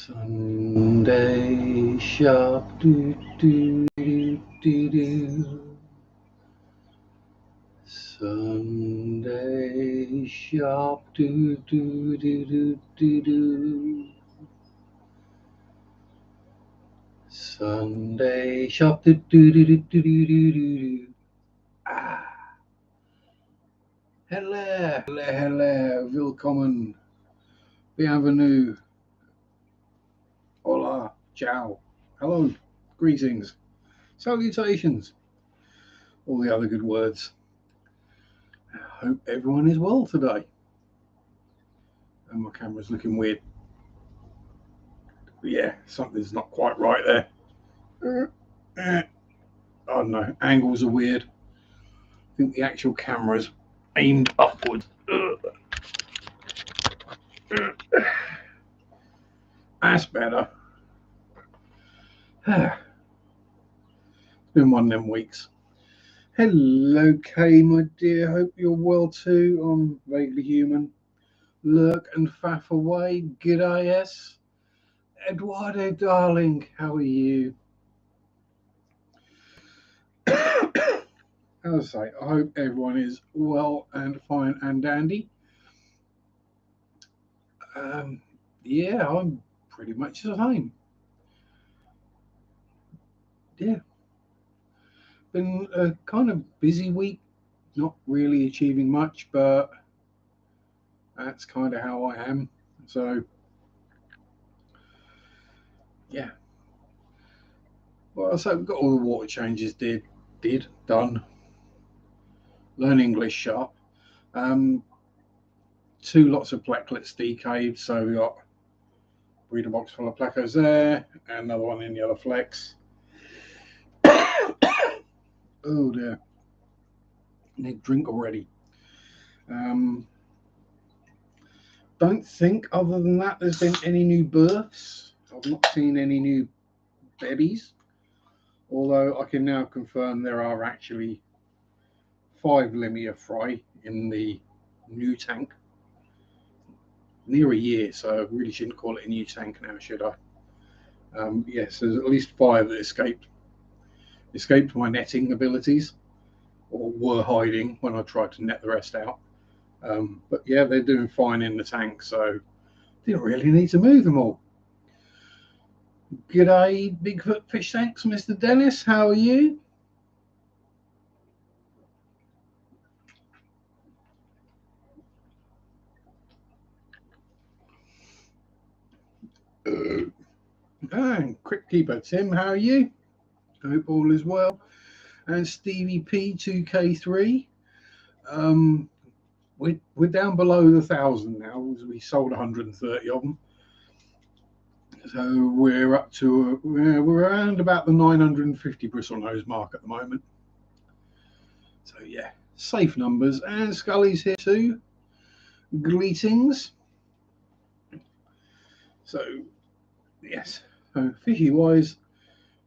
Sunday Sharpe, do do do do do. Sunday Sharpe, do do do do do do. Sunday Sharpe, do do do do do do do do. Ah, hello, willkommen, bienvenue, hola, ciao, hello, greetings, salutations, all the other good words. I hope everyone is well today. And my camera's looking weird. But yeah, something's not quite right there. I don't know, angles are weird. I think the actual camera's aimed upwards. That's better. It's been one of them weeks. Hello, Kay, my dear. Hope you're well too. I'm vaguely human. Lurk and faff away. G'day, yes. Eduardo, darling, how are you? As I say, I hope everyone is well and fine and dandy. Yeah, I'm pretty much the same. Yeah, been a kind of busy week, not really achieving much, but that's kind of how I am. So, yeah. Well, so we've got all the water changes done. Learn English sharp. 2 lots of placklets decayed, so we got breeder box full of placos there, and another one in the other flex. Oh dear, I need a drink already. Don't think other than that there's been any new births. I've not seen any new babies, although I can now confirm there are actually 5 Limia fry in the new tank. Near a year, so I really shouldn't call it a new tank now, should I? Yes, there's at least 5 that escaped my netting abilities, or were hiding when I tried to net the rest out. But yeah, they're doing fine in the tank, so didn't really need to move them all. G'day, Bigfoot Fish Tanks, Mr. Dennis. How are you? And Quick Keeper Tim, how are you? I hope all is well. And Stevie P2K3. We're down below the 1,000 now. We sold 130 of them. So we're up to we're around about the 950 bristle nose mark at the moment. So yeah, safe numbers. And Scully's here too. Greetings. So yes, so fishy wise,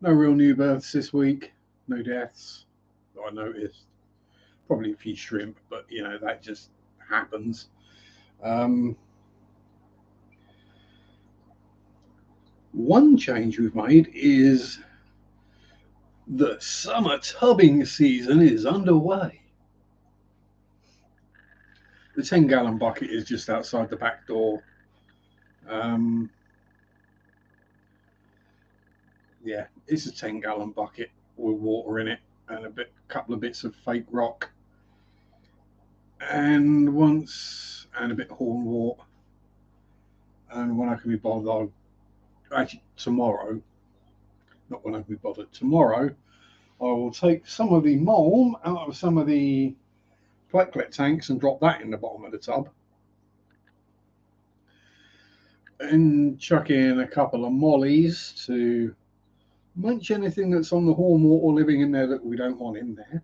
no real new births this week, no deaths that I noticed. Probably a few shrimp, but you know that just happens. One change we've made is the summer tubbing season is underway. The 10-gallon bucket is just outside the back door. Yeah, it's a 10-gallon bucket with water in it and a couple of bits of fake rock, and a bit of horn wort. And when I can be bothered, tomorrow, not when I can be bothered, tomorrow, I will take some of the mulm out of some of the placklet tanks and drop that in the bottom of the tub. And chuck in a couple of mollies to munch anything that's on the horn wort or living in there that we don't want in there.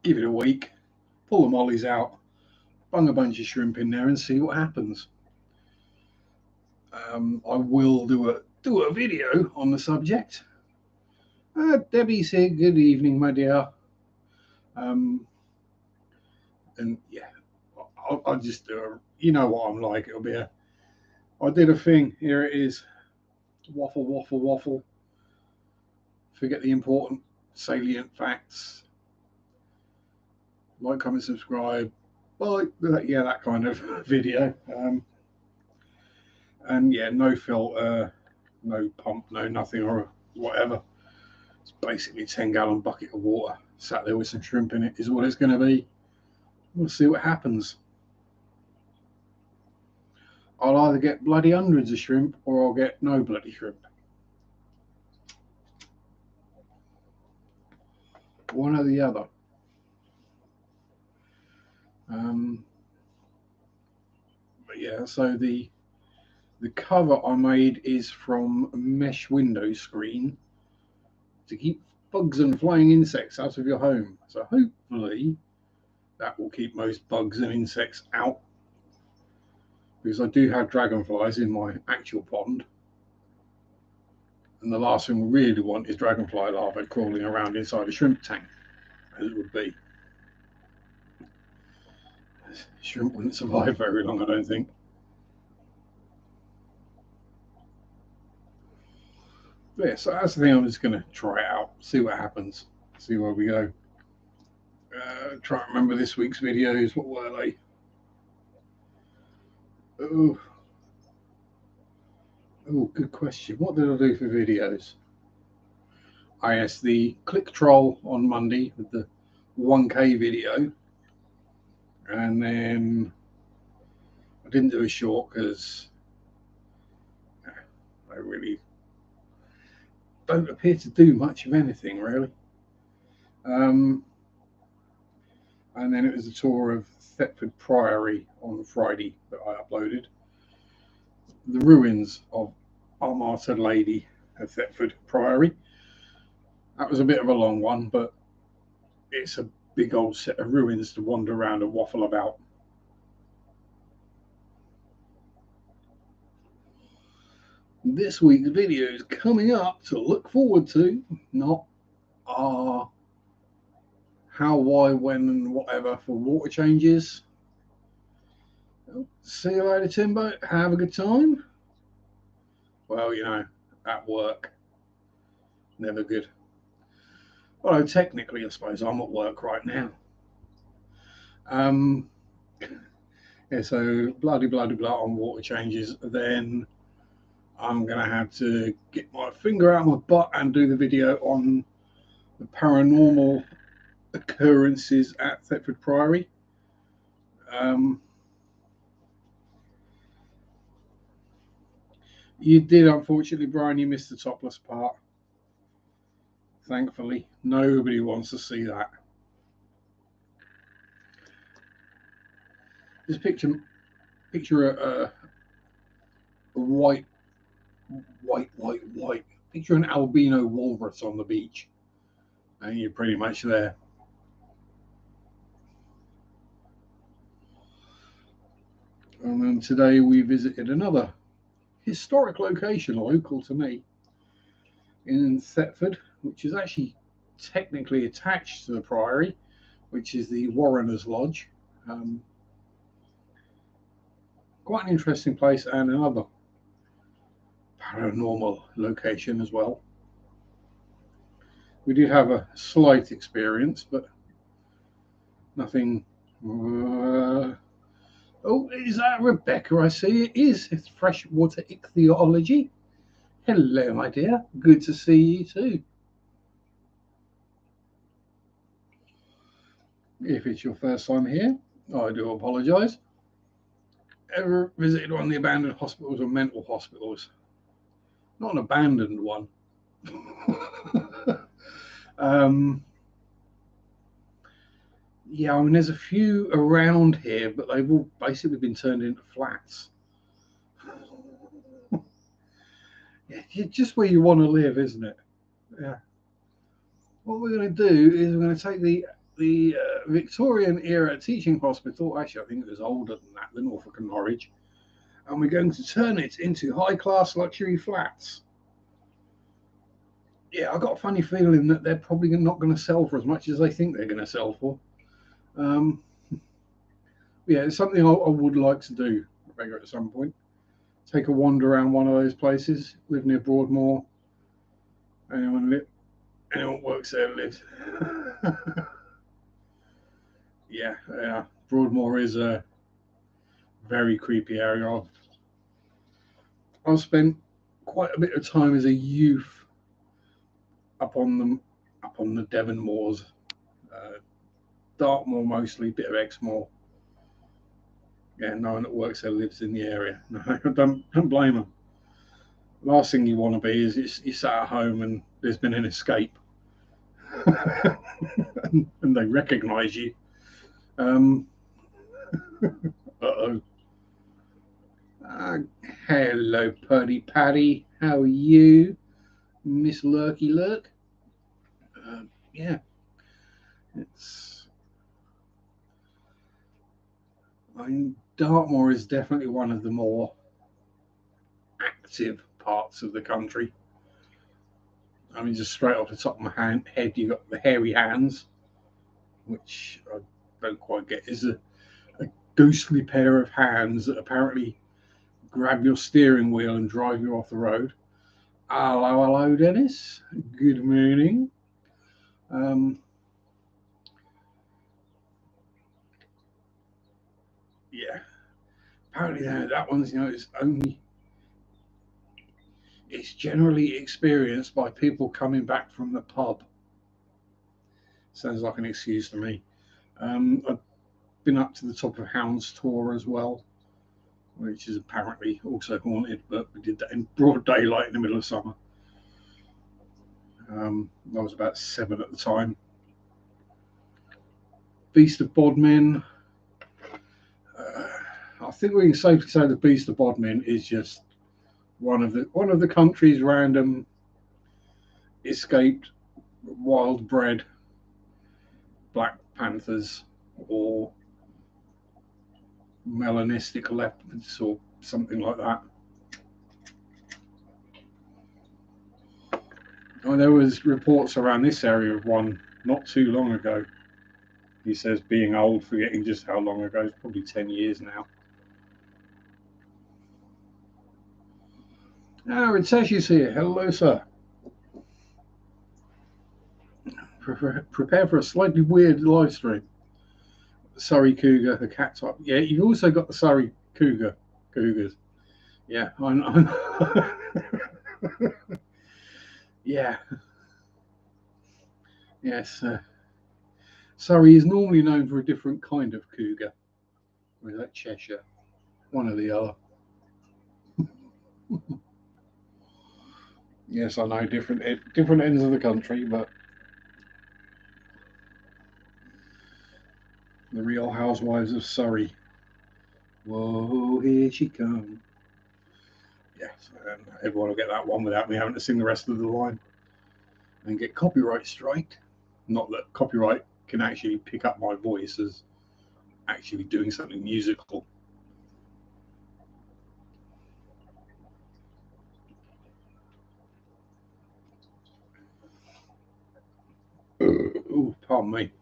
Give it a week, pull the mollies out, bung a bunch of shrimp in there and see what happens. I will do a video on the subject. Debbie's here. Good evening, my dear. And yeah, I'll just do you know what I'm like. It'll be a. I did a thing. Here it is. Waffle, waffle, waffle. Forget the important, salient facts. Like, comment, subscribe. Well, yeah, that kind of video. And yeah, no filter, no pump, no nothing or whatever. It's basically a 10-gallon bucket of water sat there with some shrimp in it is what it's going to be. We'll see what happens. I'll either get bloody hundreds of shrimp or I'll get no bloody shrimp. One or the other. But yeah, so the cover I made is from a mesh window screen to keep bugs and flying insects out of your home. So hopefully that will keep most bugs and insects out, because I do have dragonflies in my actual pond, and the last thing we really want is dragonfly larvae crawling around inside a shrimp tank, as it would be. Shrimp wouldn't survive very long, I don't think. But yeah, so that's the thing. I'm just going to try it out, see what happens, see where we go. Try and remember this week's videos. What were they? Oh, good question. What did I do for videos? I asked the click troll on Monday with the 1K video, and then I didn't do a short because I really don't appear to do much of anything really. And then it was a tour of Thetford Priory on Friday that I uploaded. The ruins of our martyred lady at Thetford Priory. That was a bit of a long one, but it's a big old set of ruins to wander around and waffle about. This week's video is coming up to look forward to, not how, why, when, and whatever for water changes. See you later, Timbo. Have a good time. Well, you know, at work. Never good. Although technically, I suppose I'm at work right now. Yeah, so bloody blah on water changes. Then I'm going to have to get my finger out of my butt and do the video on the paranormal occurrences at Thetford Priory. You did, unfortunately, Brian, you missed the topless part. Thankfully, nobody wants to see that. Just picture a white. Picture an albino walrus on the beach, and you're pretty much there. And then today we visited another historic location local to me in Thetford, which is actually technically attached to the Priory, which is the Warreners Lodge. Quite an interesting place, and another paranormal location as well. We did have a slight experience, but nothing. Oh, is that Rebecca? I see it is. It's freshwater ichthyology. Hello, my dear. Good to see you too. If it's your first time here, I do apologise. Ever visited one of the abandoned hospitals or mental hospitals? Not an abandoned one. Yeah, I mean, there's a few around here, but they've all basically been turned into flats. Yeah, just where you want to live, isn't it? Yeah. What we're going to do is we're going to take the Victorian era teaching hospital. Actually, I think it was older than that, the Norfolk and Norwich, and we're going to turn it into high-class luxury flats. Yeah, I got a funny feeling that they're probably not going to sell for as much as they think they're going to sell for. Yeah, it's something I would like to do regular at some point. Take a wander around one of those places. Live near Broadmoor. Anyone works there lives. Yeah. Broadmoor is a very creepy area. I've spent quite a bit of time as a youth up on the Devon moors, uh, Dartmoor mostly, bit of Exmoor. Yeah, no one that works there lives in the area. No, don't blame them. Last thing you want to be is you sat at home and there's been an escape, and they recognise you. Um, Uh-oh. Uh, Hello, Purdy Paddy. How are you, Miss Lurky Lurk? Yeah, it's. I mean, Dartmoor is definitely one of the more active parts of the country. I mean, just straight off the top of my head, you got the hairy hands, which I don't quite get. Is a ghostly pair of hands that apparently grab your steering wheel and drive you off the road. Hello, Dennis. Good morning. Um, yeah, apparently that one's it's generally experienced by people coming back from the pub. Sounds like an excuse to me. I've been up to the top of Hound's Tor as well, which is apparently also haunted, but we did that in broad daylight in the middle of summer. I was about 7 at the time. Beast of Bodmin. Uh, I think we can safely say the Beast of Bodmin is just one of the country's random escaped wild bred black panthers or melanistic leopards or something like that. Oh, there was reports around this area of one not too long ago. He says, being old, forgetting just how long ago, it's probably 10 years now. Riteshi's here. Hello, sir. Prepare for a slightly weird live stream. Surrey cougar, the cat type. Yeah, you've also got the Surrey cougars. Yeah, I'm yeah, yes. Surrey is normally known for a different kind of cougar. Or is that Cheshire? One or the other. Yes, I know different ends of the country, but the Real Housewives of Surrey. Whoa, here she comes. Yes, and everyone will get that one without me having to sing the rest of the line and get copyright striked. Not that copyright can actually pick up my voice as actually doing something musical. Oh, pardon me.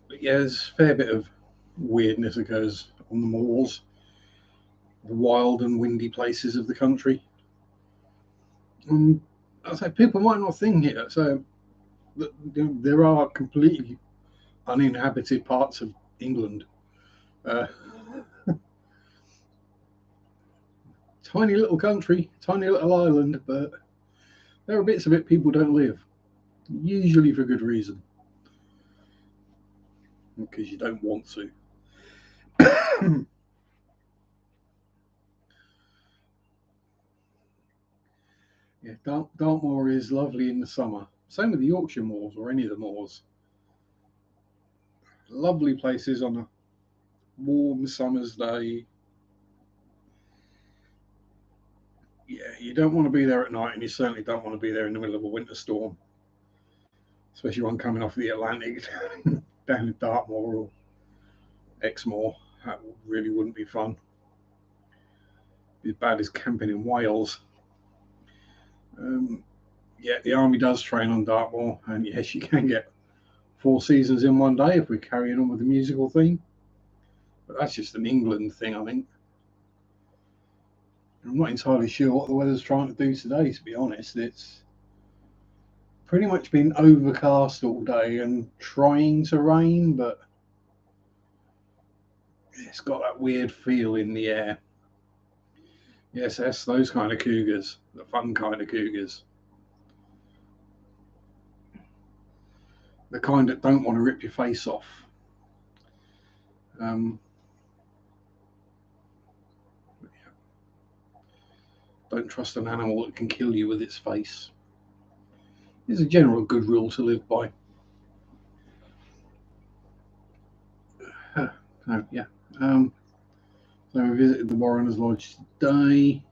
But yeah, there's a fair bit of weirdness occurs on the moors, the wild and windy places of the country. I say people might not think it. So there are completely uninhabited parts of England. Uh, Tiny little country, tiny little island, but there are bits of it people don't live, usually for good reason, because you don't want to. Yeah, Dartmoor is lovely in the summer. Same with the Yorkshire moors or any of the moors. Lovely places on a warm summer's day. Yeah, you don't want to be there at night, and you certainly don't want to be there in the middle of a winter storm, especially one coming off the Atlantic down in Dartmoor or Exmoor. That really wouldn't be fun. Be as bad as camping in Wales. Um, yeah, the army does train on Dartmoor, and yes, you can get 4 seasons in one day if we're carrying on with the musical theme. But that's just an England thing, I think. I'm not entirely sure what the weather's trying to do today, to be honest. It's pretty much been overcast all day and trying to rain, but it's got that weird feel in the air. Yes, that's those kind of cougars, the fun kind of cougars. The kind that don't want to rip your face off. Um, don't trust an animal that can kill you with its face. It's a general good rule to live by. So, yeah. So we visited the Warreners Lodge today.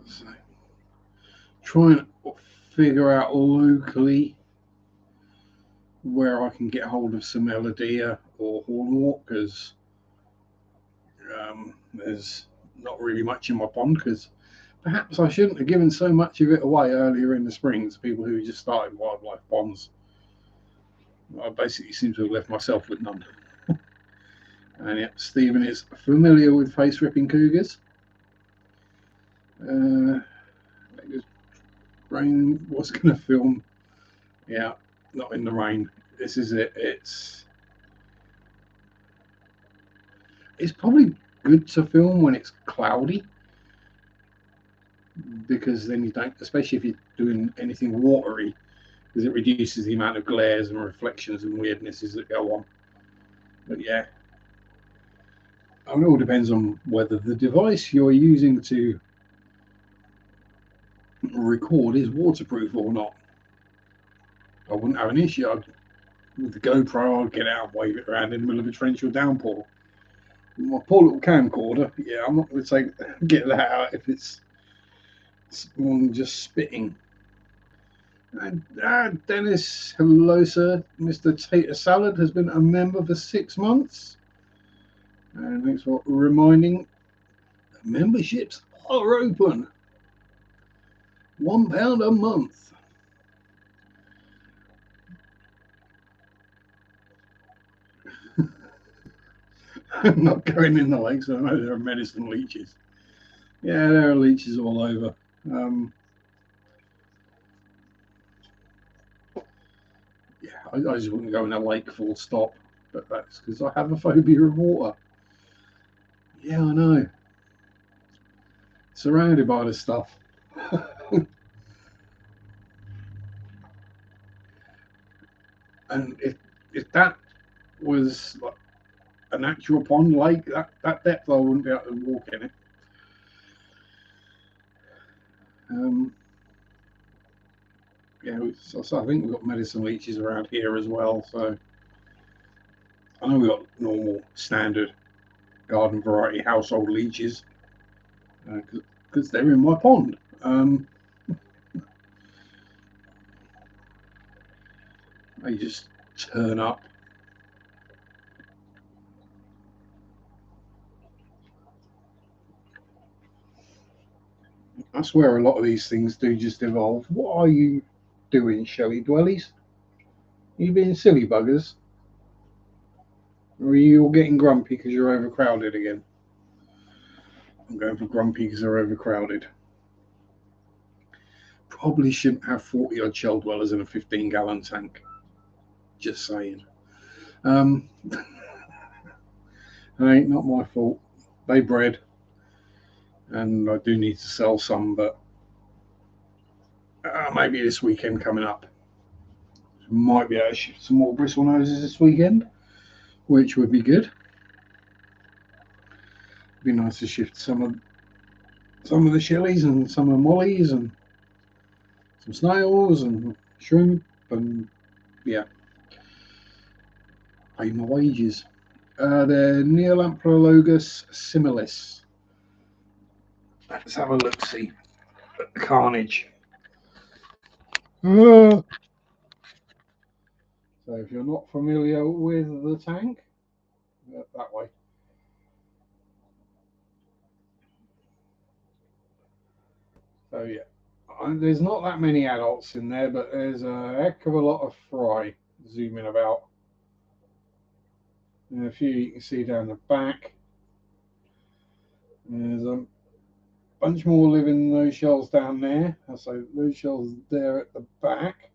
So trying to figure out locally where I can get hold of some Eladia or Hornwalk, because there's not really much in my pond, because perhaps I shouldn't have given so much of it away earlier in the spring to people who just started wildlife ponds. I basically seem to have left myself with none. And yet Stephen is familiar with face ripping cougars. Rain was going to film. Yeah, not in the rain. This is it. It's probably good to film when it's cloudy, because then you don't, especially if you're doing anything watery, because it reduces the amount of glares and reflections and weirdnesses that go on. But yeah, I mean, it all depends on whether the device you're using to record is waterproof or not. I wouldn't have an issue. With the GoPro, I'd get out and wave it around in the middle of a torrential downpour. My poor little camcorder, yeah, I'm not going to get that out if it's more than just spitting. And Dennis, hello, sir. Mr. Tater Salad has been a member for 6 months. And thanks for reminding. Memberships are open. £1 a month. I'm not going in the lakes. I know there are medicine leeches. Yeah, there are leeches all over. Yeah, I just wouldn't go in a lake full stop. But that's because I have a phobia of water. Yeah, I know. Surrounded by this stuff. And if that was like a natural pond lake, that depth, I wouldn't be able to walk in it. Yeah, so I think we've got medicine leeches around here as well. So I know we've got normal standard garden variety household leeches, because they're in my pond. They just turn up. I swear a lot of these things do just evolve. What are you doing, showy dwellies? Are you being silly buggers? Or are you all getting grumpy because you're overcrowded again? I'm going for grumpy because they're overcrowded. Probably shouldn't have 40 odd shell dwellers in a 15-gallon tank. Just saying. Ain't not my fault. They bred, and I do need to sell some, but maybe this weekend coming up. Might be able to shift some more bristle noses this weekend, which would be good. Be nice to shift some of the shillies and some of the mollies and some snails and shrimp, and yeah, pay my wages. They're Neolamprologus similis. Let's have a look, see at the carnage. So if you're not familiar with the tank, that way. So yeah, there's not that many adults in there, but there's a heck of a lot of fry zooming about. And a few you can see down the back. There's a bunch more living in those shells down there. So those shells there at the back,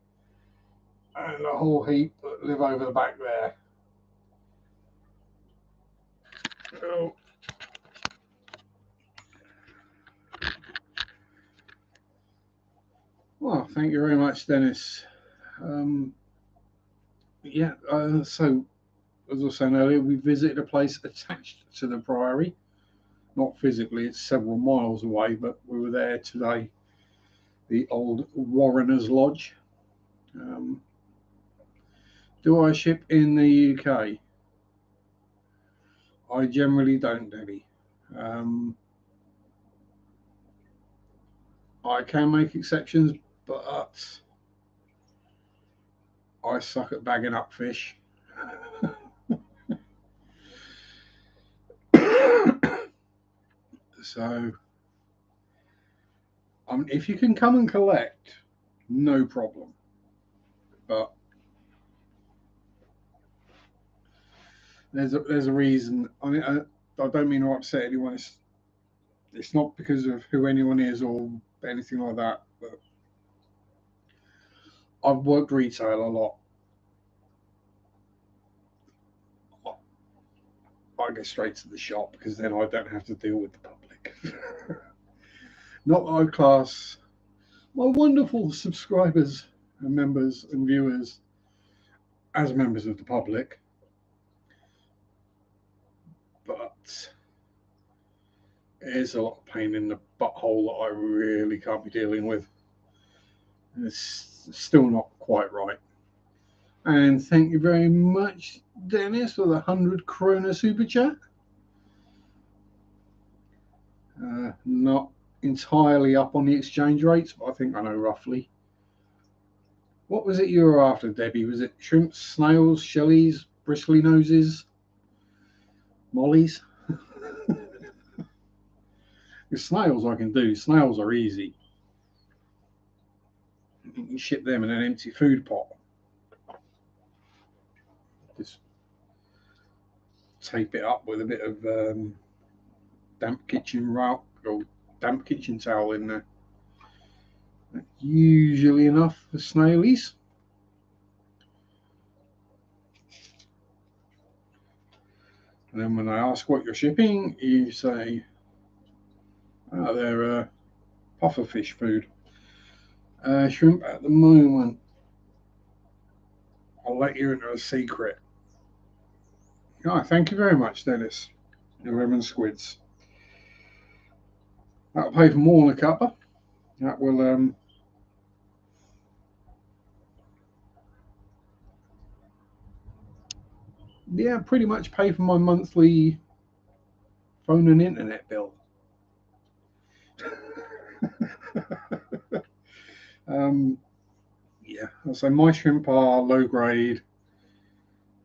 and a whole heap that live over the back there. Oh. Well, thank you very much, Dennis. Yeah, so as I was saying earlier, we visited a place attached to the Priory. Not physically, it's several miles away, but we were there today. The old Warrener's Lodge. Do I ship in the UK? I generally don't, Debbie. I can make exceptions, but I suck at bagging up fish. So, if you can come and collect, no problem. But there's a reason. I mean, I don't mean to upset anyone. It's not because of who anyone is or anything like that. But I've worked retail a lot. I go straight to the shop because then I don't have to deal with the public. Not that I class my wonderful subscribers and members and viewers as members of the public, but it is a lot of pain in the butthole that I really can't be dealing with. It's still not quite right. And thank you very much, Dennis, for the 100 krona super chat. Not entirely up on the exchange rates, but I think I know roughly. What was it you were after, Debbie? Was it shrimps, snails, shellies, bristly noses, mollies? The snails I can do. Snails are easy. You can ship them in an empty food pot. Just tape it up with a bit of damp kitchen rug or damp kitchen towel in there. That's usually enough for snailies. And then when they ask what you're shipping, you say, oh, they're pufferfish food. Shrimp at the moment. I'll let you into a secret. Oh, thank you very much, Dennis. Your lemon squids. That'll pay for more than a cuppa. That will yeah, pretty much pay for my monthly phone and internet bill. Yeah, so my shrimp are low grade,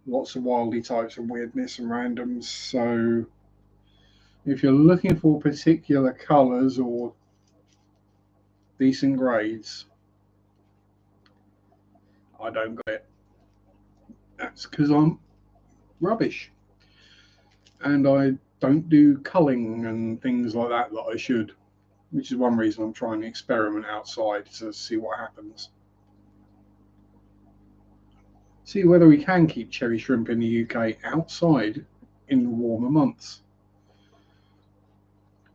lots of wildy types of weirdness and randoms. So if you're looking for particular colours or decent grades, I don't get it. That's because I'm rubbish. And I don't do culling and things like that I should, which is one reason I'm trying to experiment outside to see what happens. See whether we can keep cherry shrimp in the UK outside in the warmer months.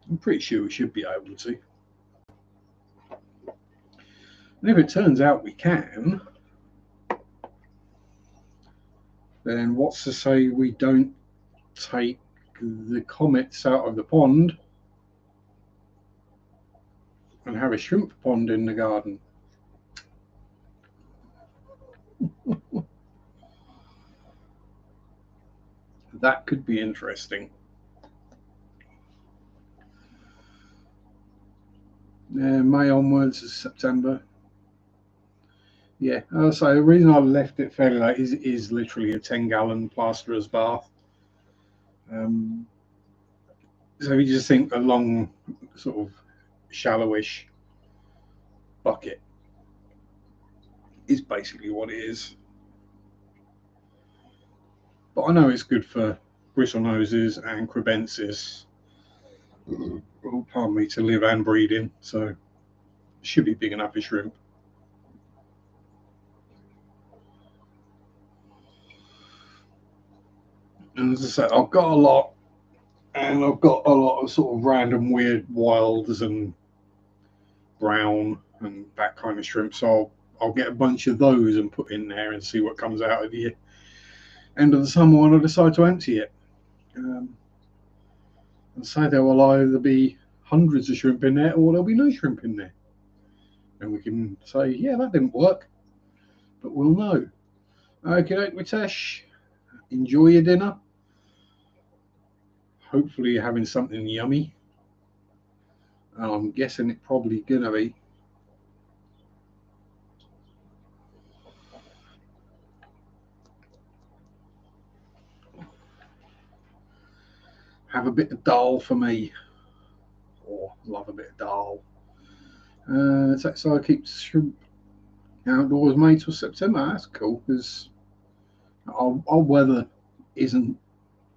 I'm pretty sure we should be able to. And if it turns out we can, then what's to say we don't take the comets out of the pond and have a shrimp pond in the garden? That could be interesting. May onwards is September. Yeah, so the reason I left it fairly late is literally a 10-gallon plasterer's bath. So you just think a long, sort of shallowish bucket is basically what it is. But I know it's good for bristlenoses and crebensis, oh, pardon me, to live and breed in. So it should be big enough for shrimp. And as I said, I've got a lot, and I've got a lot of sort of random weird wilds and brown and that kind of shrimp. So I'll get a bunch of those and put in there and see what comes out at the end of the summer when I decide to empty it. And so there will either be hundreds of shrimp in there or there'll be no shrimp in there. And we can say, yeah, that didn't work, but we'll know. Okay, Ritesh, enjoy your dinner. Hopefully you're having something yummy. I'm guessing it's probably gonna be. Have a bit of dal for me. Oh, love a bit of dal. So I keep shrimp outdoors May till September. That's cool because our weather isn't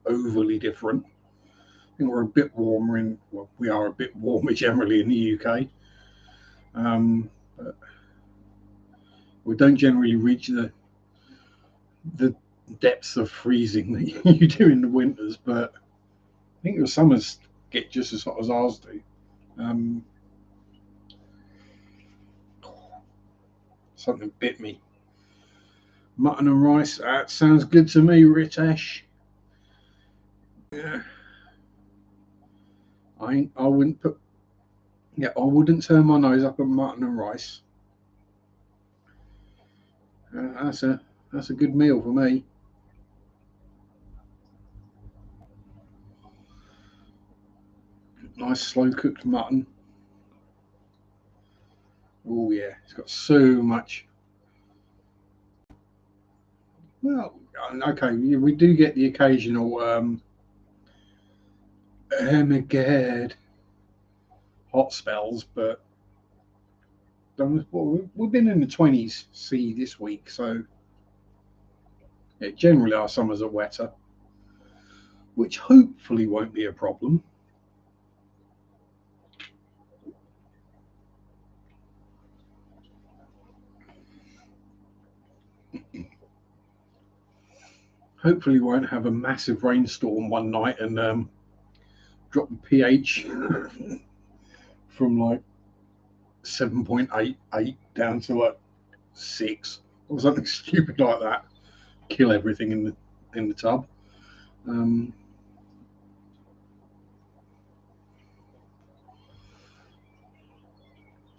overly different. I think we're a bit warmer well, we are a bit warmer generally in the UK. But we don't generally reach the depths of freezing that you do in the winters, but I think the summers get just as hot as ours do. Something bit me. Mutton and rice. That sounds good to me, Ritesh. Yeah, I wouldn't put. Yeah, I wouldn't turn my nose up at mutton and rice. That's a good meal for me. Nice slow cooked mutton. Oh yeah, it's got so much. Well, okay, we do get the occasional oh my god, hot spells, but we've been in the 20s C this week, so yeah, generally our summers are wetter, which hopefully won't be a problem. Hopefully, we won't have a massive rainstorm one night and drop the pH from like 7.88 down to like 6 or something stupid like that. Kill everything in the tub. Um,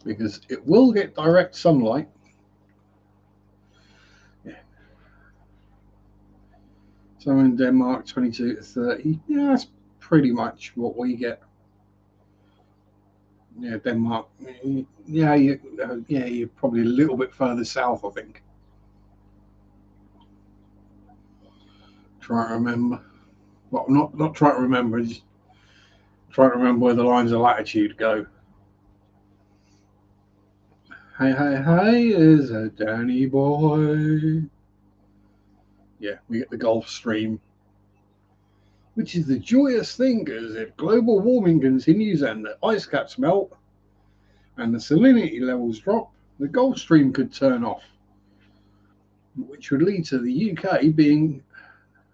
because it will get direct sunlight. Yeah. So in Denmark, 22 to 30. Yeah, that's pretty much what we get. Yeah, Denmark. Yeah, you're probably a little bit further south, I think. Try to remember. Well, not try to remember. Just try to remember where the lines of latitude go. Hey, hey, hey, is a Danny boy. Yeah, we get the Gulf Stream, which is the joyous thing because if global warming continues and the ice caps melt and the salinity levels drop, the Gulf Stream could turn off, which would lead to the UK being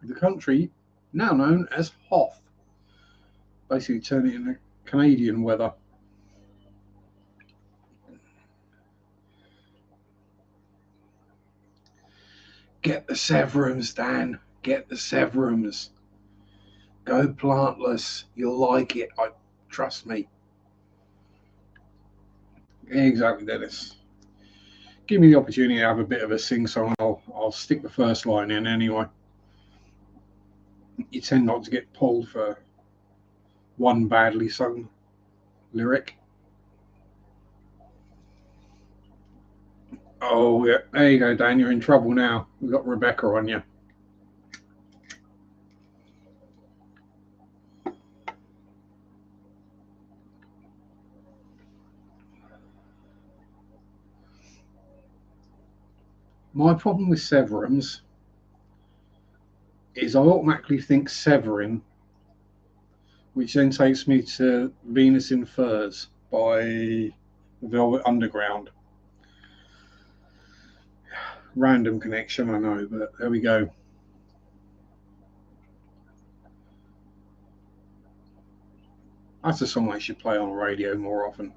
the country now known as Hoth, basically turning it into Canadian weather. Get the Severums, Dan. Get the Severums. Go plantless. You'll like it. Trust me. Exactly, Dennis. Give me the opportunity to have a bit of a sing song. I'll stick the first line in anyway. You tend not to get pulled for one badly sung lyric. Oh, yeah. There you go, Dan. You're in trouble now. We've got Rebecca on you. My problem with Severums is I automatically think Severin, which then takes me to Venus in Furs by Velvet Underground. Random connection, I know, but there we go. That's a song I should play on radio more often.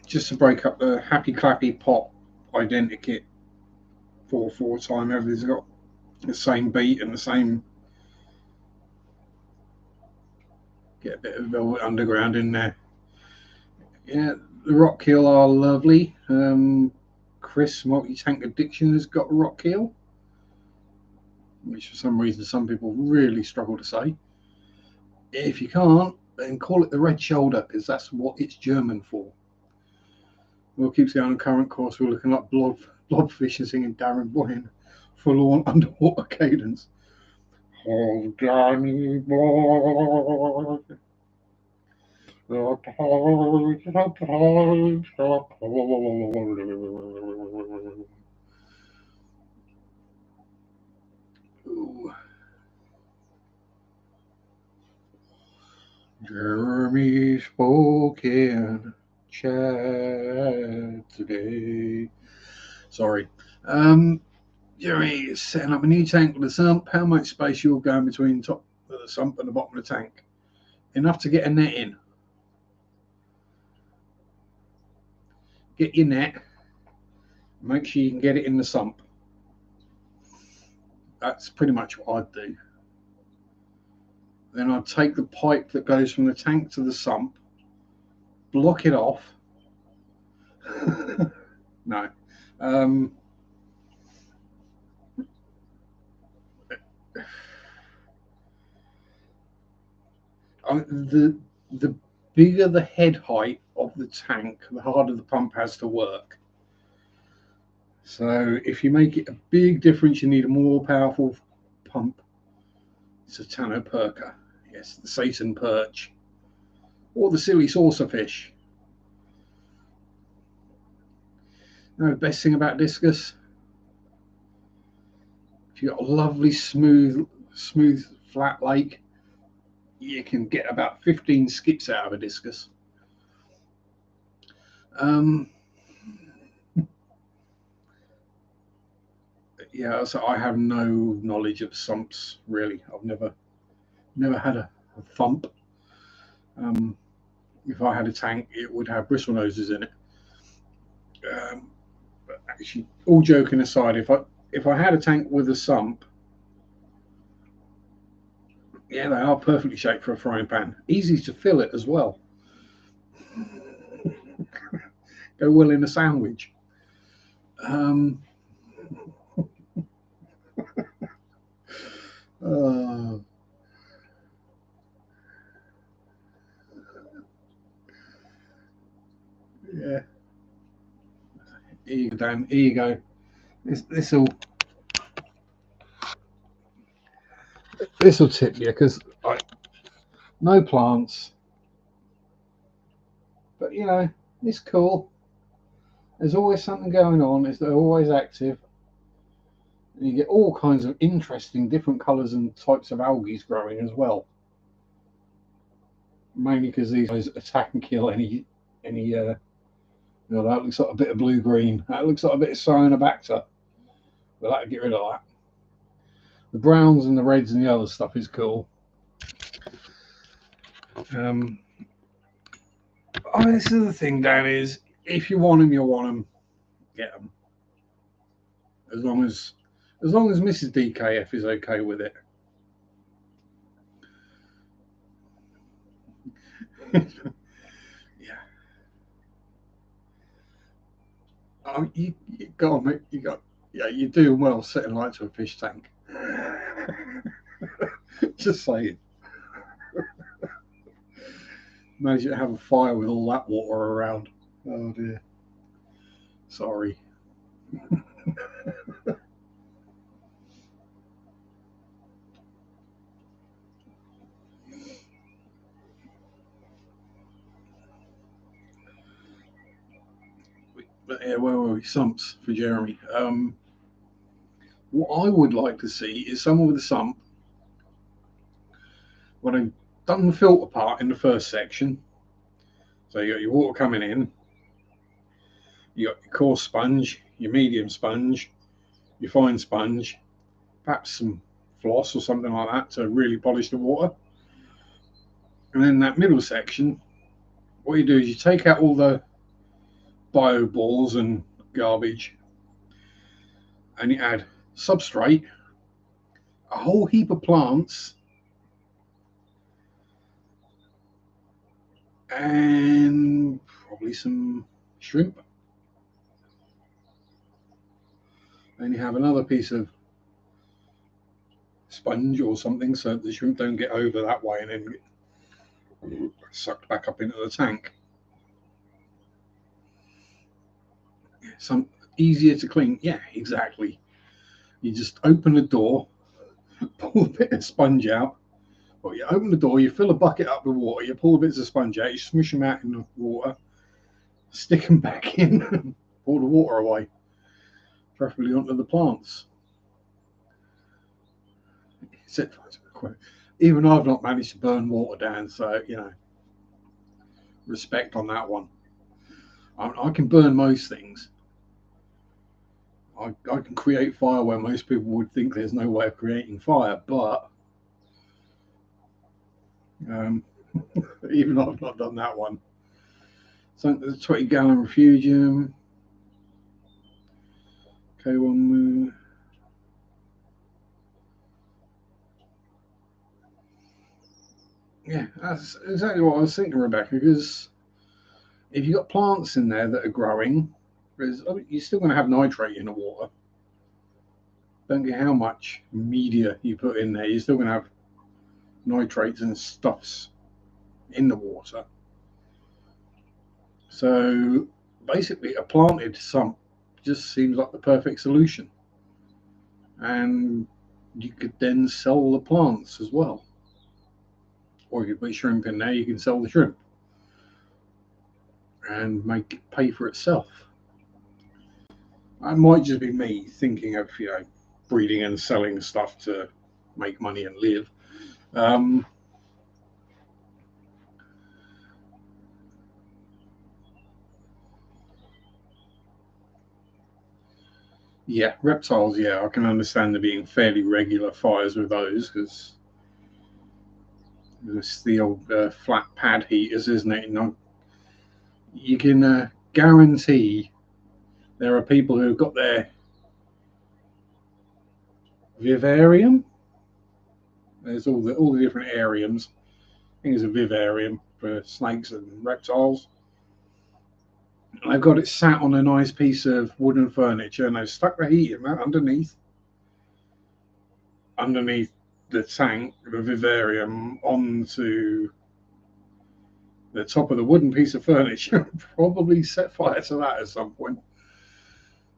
Just to break up the happy clappy pop identikit 4/4 time. Everything's got the same beat and the same. Get a bit of Velvet Underground in there. Yeah, the Rock Kill are lovely. Chris Multi Tank Addiction has got a Rock Kill, which for some reason some people really struggle to say. If you can't, then call it the Red Shoulder, because that's what it's German for. We'll keep going on current course. We're looking like Blobfish and singing Darren Boyan full on underwater cadence. Oh, Danny boy. Jeremy spoke in chat today. Sorry. Jeremy is setting up a new tank with a sump. How much space you'll go in between the top of the sump and the bottom of the tank? Enough to get a net in. Get your net. Make sure you can get it in the sump. That's pretty much what I'd do. Then I'd take the pipe that goes from the tank to the sump, block it off. No. The bigger the head height of the tank, the harder the pump has to work. So if you make it a big difference, you need a more powerful pump. It's a Tano Perker. Yes, the Satan Perch. Or the Silly Saucer Fish. No, the best thing about discus, if you've got a lovely smooth flat lake, you can get about 15 skips out of a discus. Yeah, so I have no knowledge of sumps really. I've never had a thump. If I had a tank, it would have bristle noses in it. But actually, all joking aside, if I had a tank with a sump, yeah, they are perfectly shaped for a frying pan. Easy to fill it as well. Go well in a sandwich. Yeah. Here you go, Dan. Here you go. This will tip you because no plants, but you know it's cool. There's always something going on. They're always active. And you get all kinds of interesting, different colours and types of algae growing as well. Mainly because these guys attack and kill any. That looks like a bit of blue green. That looks like a bit of cyanobacter. But that'll get rid of that. The browns and the reds and the other stuff is cool. This is the thing, Dan, is if you want them, you'll want them. Get them. As long as Mrs. DKF is okay with it. Yeah. Oh, you got me. Yeah, you're doing well setting light to a fish tank. Just saying. Imagine having a fire with all that water around. Oh dear. Sorry. Yeah, where were we? Sumps for Jeremy. What I would like to see is someone with a sump when I've done the filter part in the first section. So you got your water coming in, you got your coarse sponge, your medium sponge, your fine sponge, perhaps some floss or something like that to really polish the water. And then that middle section, what you do is you take out all the bio balls and garbage and you add substrate, a whole heap of plants, and probably some shrimp. Then you have another piece of sponge or something so the shrimp don't get over that way and then get sucked back up into the tank. Some easier to clean. Yeah, exactly. You just open the door, pull a bit of sponge out. Well, you open the door, you fill a bucket up with water, you pull bits of sponge out, you smush them out in the water, stick them back in, pour the water away, preferably onto the plants. Even I've not managed to burn water down, so respect on that one. I can burn most things. I can create fire where most people would think there's no way of creating fire, but even I've not done that one. So there's 20-gallon refugium. K1. Yeah, that's exactly what I was thinking, Rebecca, because if you've got plants in there that are growing, you're still going to have nitrate in the water. Don't care how much media you put in there, you're still going to have nitrates and stuffs in the water. So basically, a planted sump just seems like the perfect solution. And you could then sell the plants as well. Or if you put shrimp in there, you can sell the shrimp and make it pay for itself. That might just be me thinking of breeding and selling stuff to make money and live. Yeah, reptiles. Yeah, I can understand there being fairly regular fires with those because it's the old flat pad heaters, isn't it? You can guarantee there are people who've got their vivarium. There's all the different ariums. I think it's a vivarium for snakes and reptiles. And they've got it sat on a nice piece of wooden furniture, and they've stuck the heating underneath the tank, the vivarium, onto the top of the wooden piece of furniture. Probably set fire to that at some point.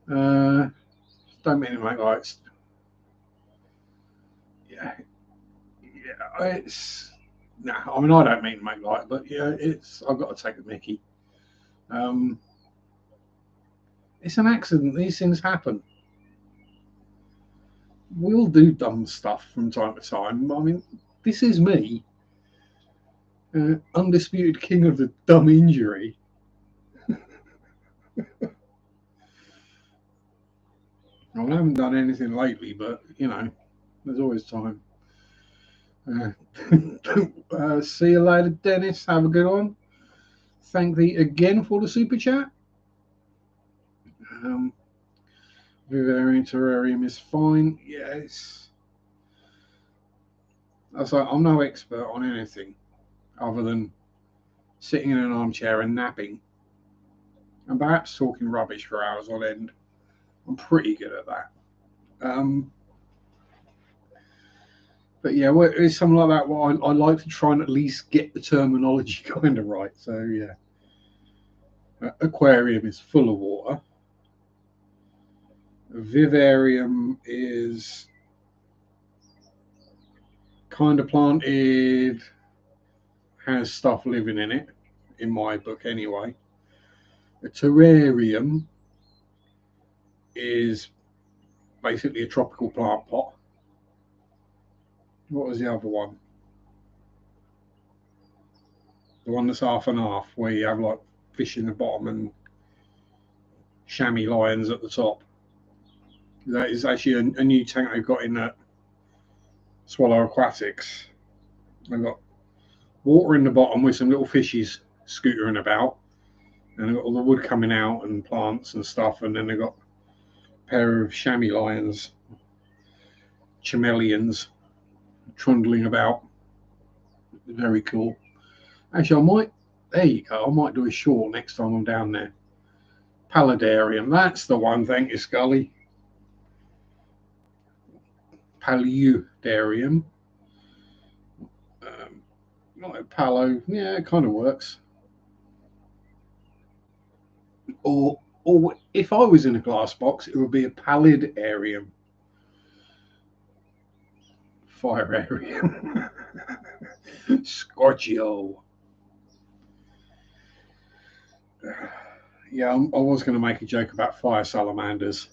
Don't mean to make lights. Yeah, it's no. I mean, I don't mean to make light, but yeah, I've got to take a Mickey. It's an accident. These things happen. We'll do dumb stuff from time to time. I mean, this is me, undisputed king of the dumb injury. I haven't done anything lately, but there's always time. See you later, Dennis. Have a good one. Thank thee again for the super chat. Vivarium terrarium is fine. Yes. I'm no expert on anything other than sitting in an armchair and napping, and perhaps talking rubbish for hours on end. I'm pretty good at that. But yeah, it's something like that. Well, I like to try and at least get the terminology kind of right. So yeah, aquarium is full of water. Vivarium is kind of planted, has stuff living in it, in my book anyway. A terrarium is basically a tropical plant pot. What was the other one? The one that's half and half, where you have like fish in the bottom and chamois lions at the top. That is actually a new tank they've got in that Swallow Aquatics. They've got water in the bottom with some little fishies scootering about, and they've got all the wood coming out and plants and stuff, and then they've got a pair of chamois lions, chameleons, trundling about. Very cool. Actually, there you go, I might do a short next time I'm down there. Paludarium, that's the one, thank you, Scully. Paludarium. Not a palo, yeah, it kind of works. Or if I was in a glass box, it would be a paludarium. Firearium. Scorchio. Yeah, I was going to make a joke about fire salamanders.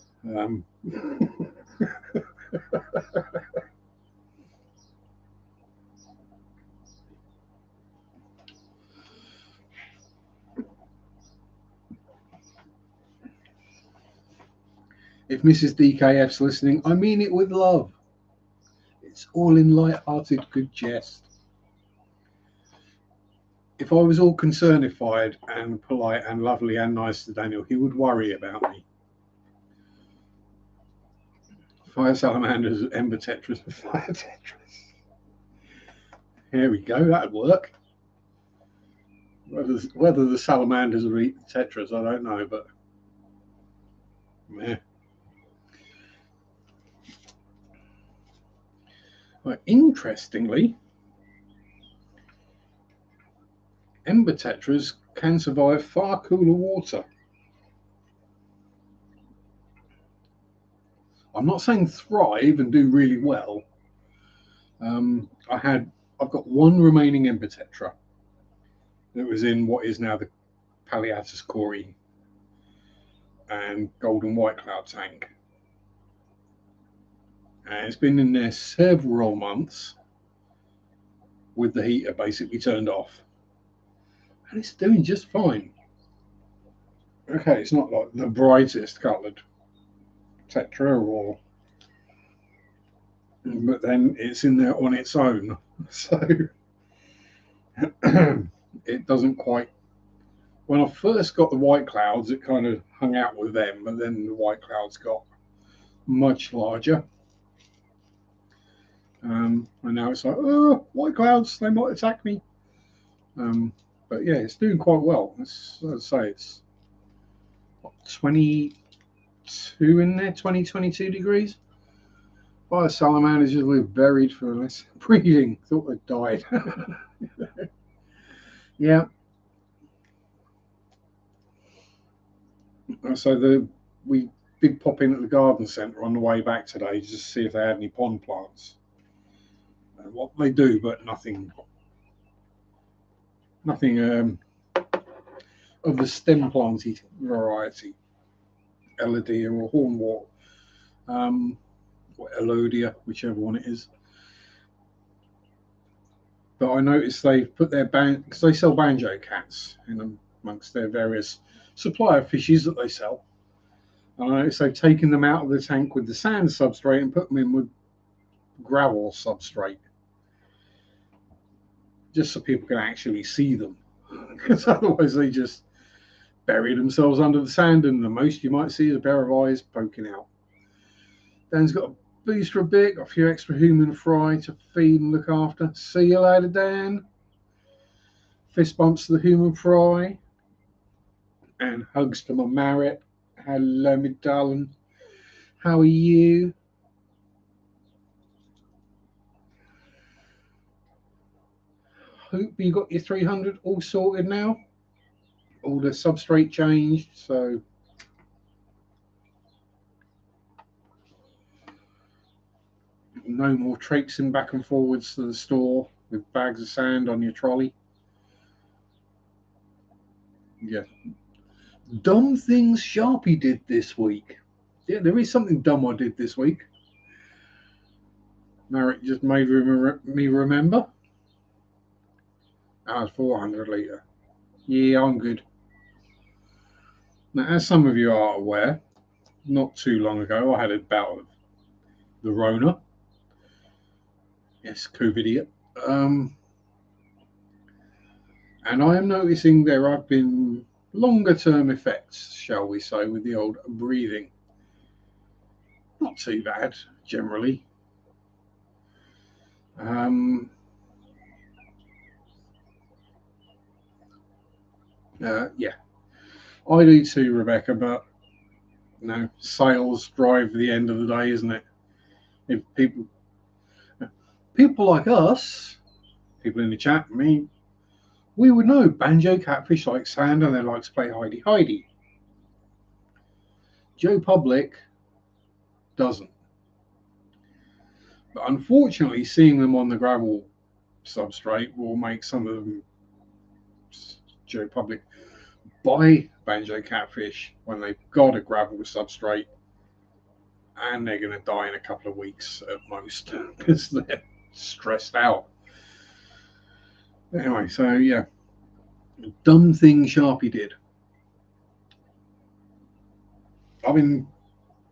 If Mrs. DKF's listening, I mean it with love. It's all in light-hearted good jest. If I was all concernified and polite and lovely and nice to Daniel, he would worry about me. Fire salamanders, ember tetras, fire tetras. Here we go, that'd work. Whether the salamanders will eat the tetras, I don't know, but yeah. Well, interestingly, ember tetras can survive far cooler water. I'm not saying thrive and do really well. I've got one remaining ember tetra that was in what is now the Paliatus Cori and golden white cloud tank. And it's been in there several months with the heater basically turned off. And it's doing just fine. Okay, it's not like the brightest coloured tetra, but then it's in there on its own. So it doesn't quite. When I first got the white clouds, it kind of hung out with them, but then the white clouds got much larger. And now it's like, oh, white clouds, they might attack me. But yeah, it's doing quite well. I'd say it's 22 in there, 22 degrees. Fire salamanders just live buried for less breeding. Thought they died. Yeah. So we did pop in at the garden centre on the way back today just to see if they had any pond plants. What they do, but nothing of the stem planted variety, Elodia or hornwort, or Elodia, whichever one it is. But I noticed they've put their because they sell banjo cats in amongst their various supply of fishes that they sell. And I noticed they've taken them out of the tank with the sand substrate and put them in with gravel substrate, just so people can actually see them. Because otherwise they just bury themselves under the sand, and the most you might see is a pair of eyes poking out. Dan's got a boost for a bit, got a few extra human fry to feed and look after. See you later, Dan. Fist bumps to the human fry and hugs to my Marret. Hello, my darling. How are you? Hope you got your 300 all sorted now. All the substrate changed, so no more traipsing back and forwards to the store with bags of sand on your trolley. Yeah. Dumb things Sharpe did this week. Yeah, there is something dumb I did this week. Now it just made me remember. I was 400 litre. Yeah, I'm good. Now, as some of you are aware, not too long ago I had a bout of the Rona. Yes, COVID. And I am noticing there have been longer term effects, shall we say, with the old breathing. Not too bad, generally. Yeah, I do too, Rebecca, but sales drive the end of the day, isn't it? If people like us, people in the chat, me, we would know banjo catfish like sand and they like to play hidey hidey. Joe Public doesn't. But unfortunately, seeing them on the gravel substrate will make some of them Joe Public buy banjo catfish when they've got a gravel substrate, and they're going to die in a couple of weeks at most because they're stressed out. Anyway, so yeah, dumb thing Sharpe did. I've been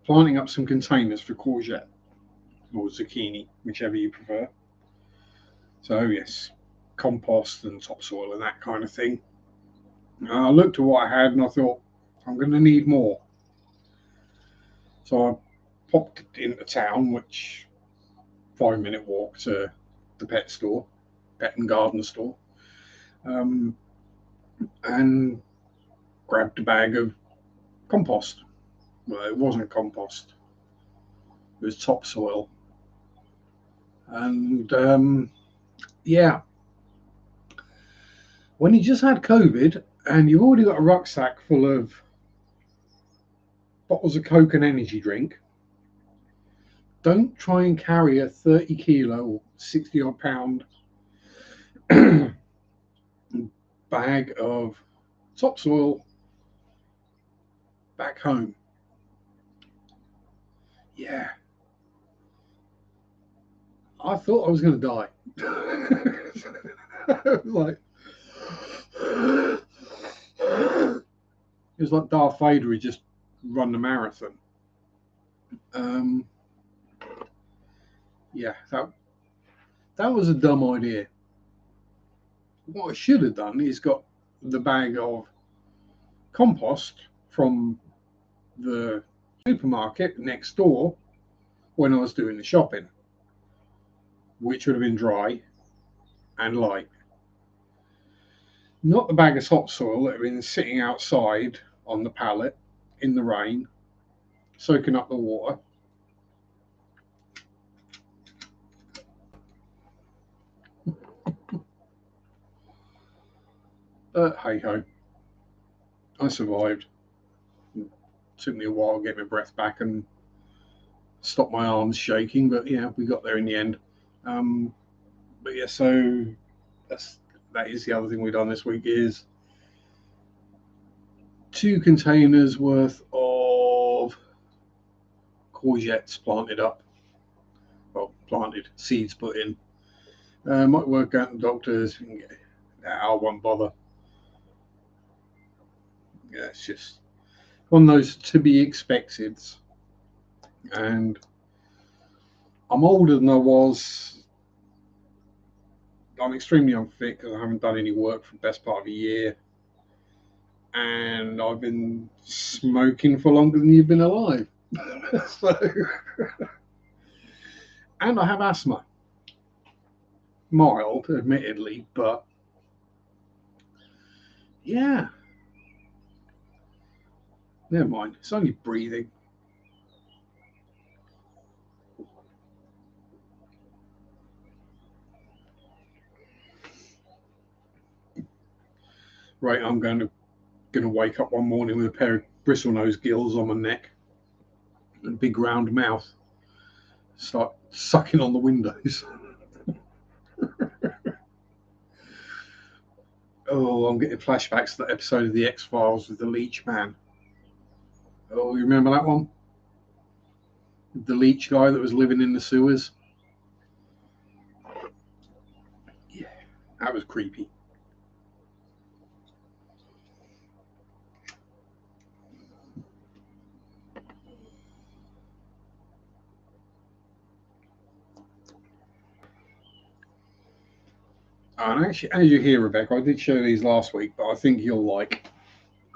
planting up some containers for courgette or zucchini, whichever you prefer. So yes, compost and topsoil and that kind of thing. I looked at what I had and I thought, I'm going to need more. So I popped into town, which 5-minute walk to the pet store, pet and garden store, and grabbed a bag of compost. Well, it wasn't compost. It was topsoil. And yeah, when you just had COVID and you've already got a rucksack full of bottles of Coke and energy drink, don't try and carry a 30 kilo or 60 odd pound bag of topsoil back home. Yeah. I thought I was going to die. It was like Darth Vader had just run the marathon. Yeah, that was a dumb idea. What I should have done is got the bag of compost from the supermarket next door when I was doing the shopping, which would have been dry and light. Not the bag of topsoil that had been sitting outside on the pallet in the rain, soaking up the water. But hey ho, I survived. It took me a while to get my breath back and stop my arms shaking, but yeah, we got there in the end. But yeah, so that is the other thing we've done this week is 2 containers worth of courgettes planted up. Well, planted, seeds put in. Might work out in doctors. I won't bother. Yeah, it's just one of those to be expected. And I'm older than I was. I'm extremely unfit because I haven't done any work for the best part of a year. And I've been smoking for longer than you've been alive. So, and I have asthma. Mild, admittedly, but yeah. Never mind. It's only breathing. Right, I'm going to wake up one morning with a pair of bristlenose gills on my neck and a big round mouth. Start sucking on the windows. Oh, I'm getting flashbacks to that episode of The X-Files with the Leech Man. Oh, you remember that one? The leech guy that was living in the sewers. Yeah, that was creepy. And actually, as you hear, Rebecca, I did show these last week, but I think you'll like.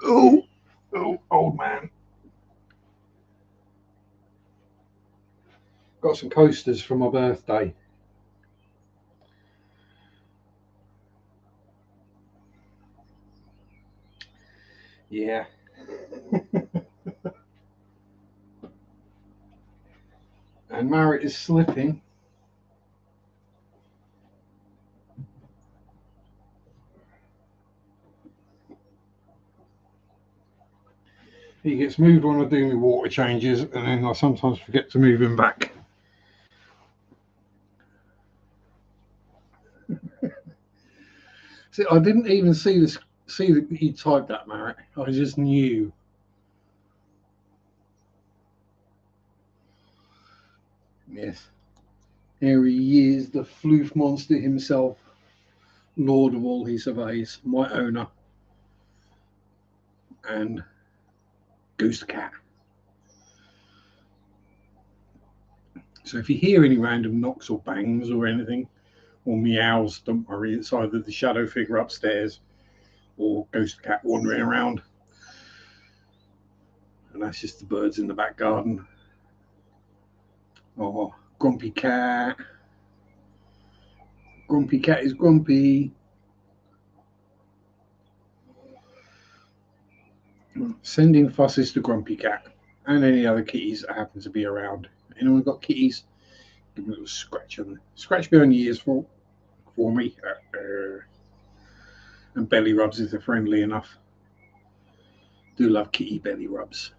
Oh, oh, old man. Got some coasters for my birthday. Yeah. And Marriott is slipping. He gets moved when I do my water changes, and then I sometimes forget to move him back. See, I didn't even see that he typed that, Marriott. I just knew. Yes. Here he is, the floof monster himself, lord of all he surveys, my owner, and Goose Cat. So if you hear any random knocks or bangs or anything, or meows, don't worry, it's either the shadow figure upstairs or Ghost Cat wandering around. And that's just the birds in the back garden. Oh, Grumpy Cat. Grumpy Cat is grumpy. Sending fusses to Grumpy Cat and any other kitties that happen to be around. Anyone got kitties? Give me a little scratch on scratch behind the ears for me. And belly rubs if they're friendly enough. Do love kitty belly rubs.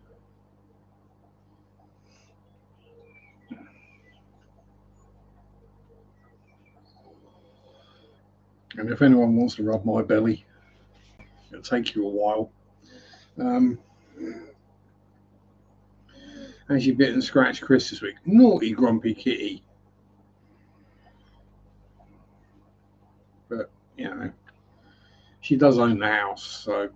And if anyone wants to rub my belly, it'll take you a while. As you bit and scratched Chris this week. Naughty grumpy kitty. But, you know, she does own the house, so.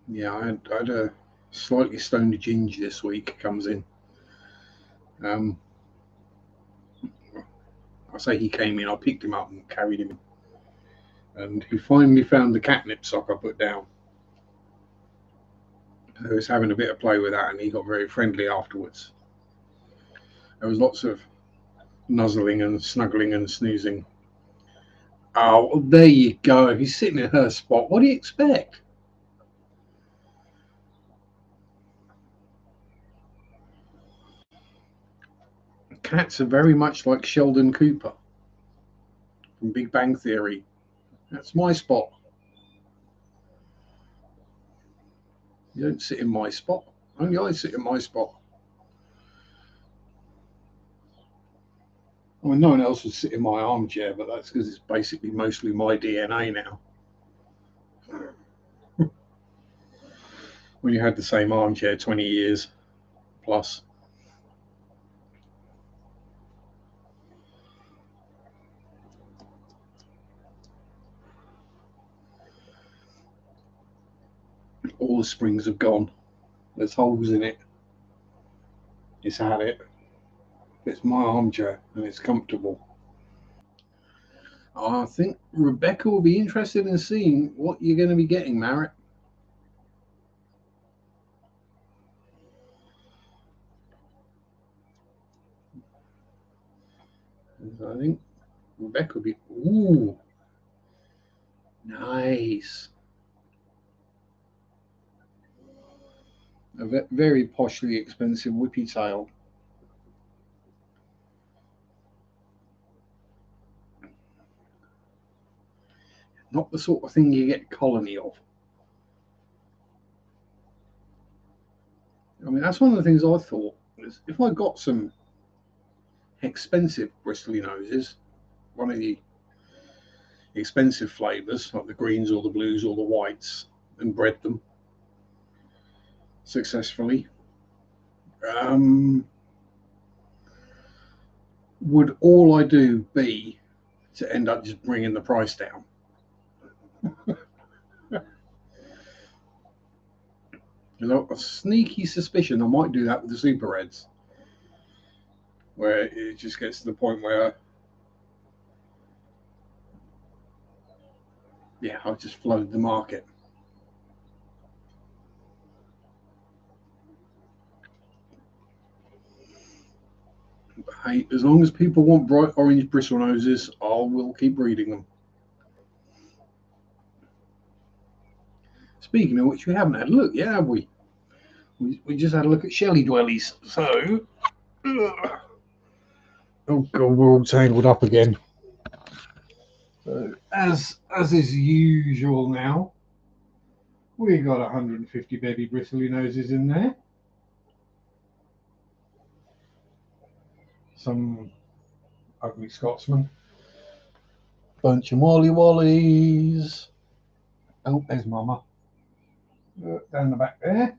Yeah, I had a slightly stoned ginger this week comes in. I say he came in, I picked him up and carried him in. And he finally found the catnip sock I put down. I was having a bit of play with that, and he got very friendly afterwards. There was lots of nuzzling and snuggling and snoozing. Oh, there you go. He's sitting in her spot. What do you expect? Cats are very much like Sheldon Cooper from Big Bang Theory. That's my spot. You don't sit in my spot. Only I sit in my spot. I mean, no one else would sit in my armchair, but that's because it's basically mostly my DNA now. When you had the same armchair 20 years plus. All the springs have gone. There's holes in it. It's had it. It's my armchair and it's comfortable. I think Rebecca will be interested in seeing what you're going to be getting, Marriott. I think Rebecca will be. Ooh, nice. A very poshly expensive whippy tail. Not the sort of thing you get a colony of. I mean, that's one of the things I thought is if I got some expensive bristly noses, one of the expensive flavours, like the greens or the blues or the whites, and bred them successfully. Would all I do be to end up just bringing the price down? A sneaky suspicion I might do that with the Super Reds, where it just gets to the point where, yeah, I've just flooded the market. But hey, as long as people want bright orange bristle noses, I will keep breeding them. Speaking of which, we haven't had a look yet, have we? We just had a look at Shelly Dwellies. So, oh god, we're all tangled up again. So, as is usual now, we got 150 baby bristly noses in there. Some ugly Scotsmen. Bunch of Molly Wallies. Oh, there's Mama. Down the back there.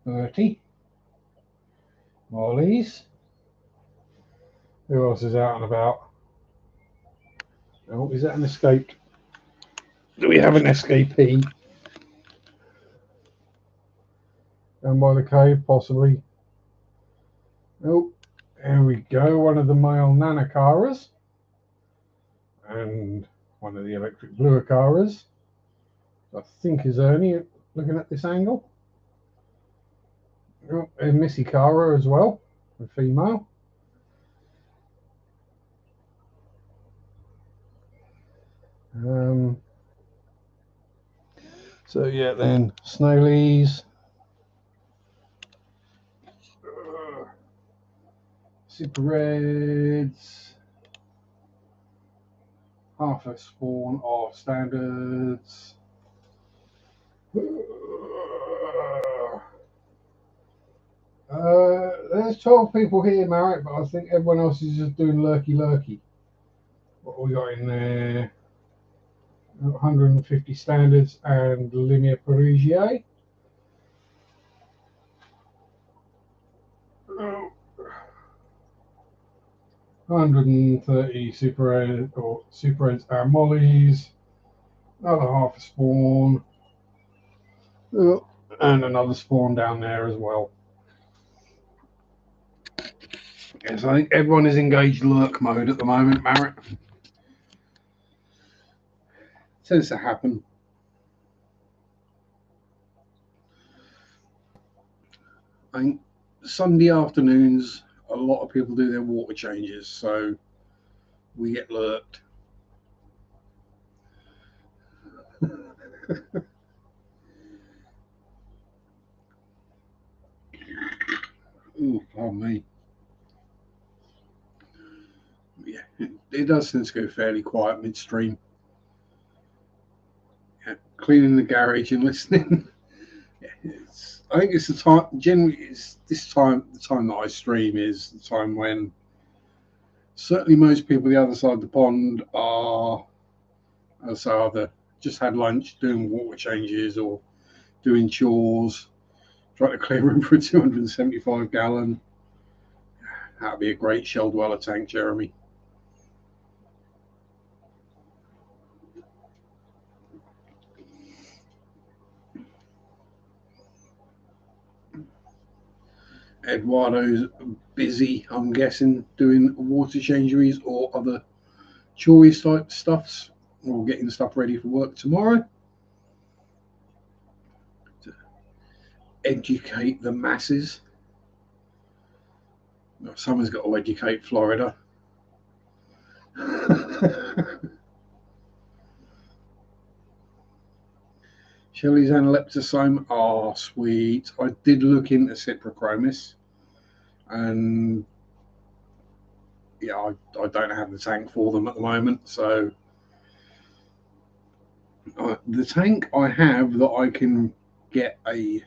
30. Mollies. Who else is out and about? Oh, is that an escaped? Do we have an escapee? Down by the cave, possibly. Oh, there we go. One of the male Nanacaras. And one of the electric blue Acaras. I think is Ernie looking at this angle. Oh, and Missy Cara as well, a female. So yeah, then Snowleys, Super Reds, half a spawn of standards. There's 12 people here, Marek, but I think everyone else is just doing lurky. What have we got in there? 150 standards and Linear Parisier. 130 Super Reds and Mollies. Another half a spawn. And another spawn down there as well. Yes, I think everyone is engaged lurk mode at the moment, Marek. Tends to happen. I think Sunday afternoons, a lot of people do their water changes, so we get lurked. Ooh, pardon me. Yeah, it does tend to go fairly quiet midstream. Yeah, cleaning the garage and listening. Yeah, I think it's the time. Generally, it's this time. The time that I stream is the time when certainly most people the other side of the pond are so either just had lunch, doing water changes, or doing chores, trying to clear room for a 275 gallon. That'd be a great shell dweller tank, Jeremy. Eduardo's busy, I'm guessing, doing water changeries or other chores type stuffs, or getting stuff ready for work tomorrow to educate the masses. Someone's got to educate Florida. Shelley's analeptosome. Oh, sweet. I did look into Cyprichromis, and yeah, I don't have the tank for them at the moment. So the tank I have that I can get a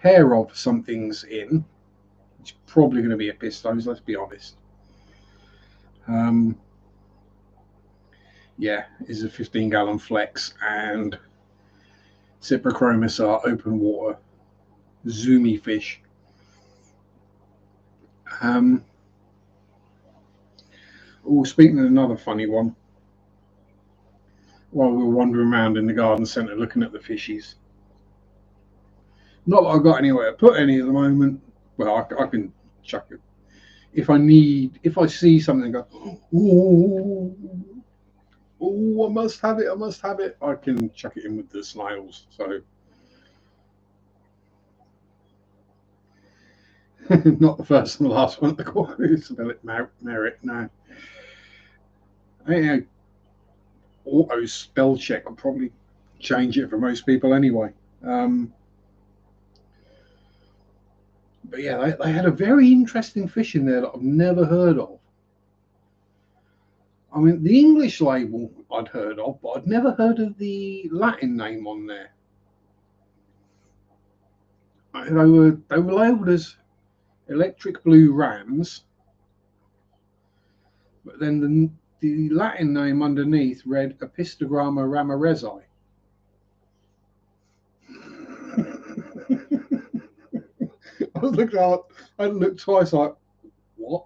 pair of somethings in, It's probably going to be a Pistos, let's be honest. Yeah, is a 15-gallon flex, and Cyprichromis are open water zoomy fish. Speaking of another funny one, while we were wandering around in the garden centre looking at the fishies, not that I've got anywhere to put any at the moment. Well, I can chuck it if I see something and go, oh, I must have it, I can chuck it in with the snails. So not the first and the last one at the corner. It's a bit merit now. Auto spell check will probably change it for most people anyway. But yeah, they had a very interesting fish in there that I've never heard of. I mean, the English label I'd heard of, but I'd never heard of the Latin name on there. They were labelled as electric blue rams, but then the Latin name underneath read Apistogramma ramirezi. I looked twice like, what?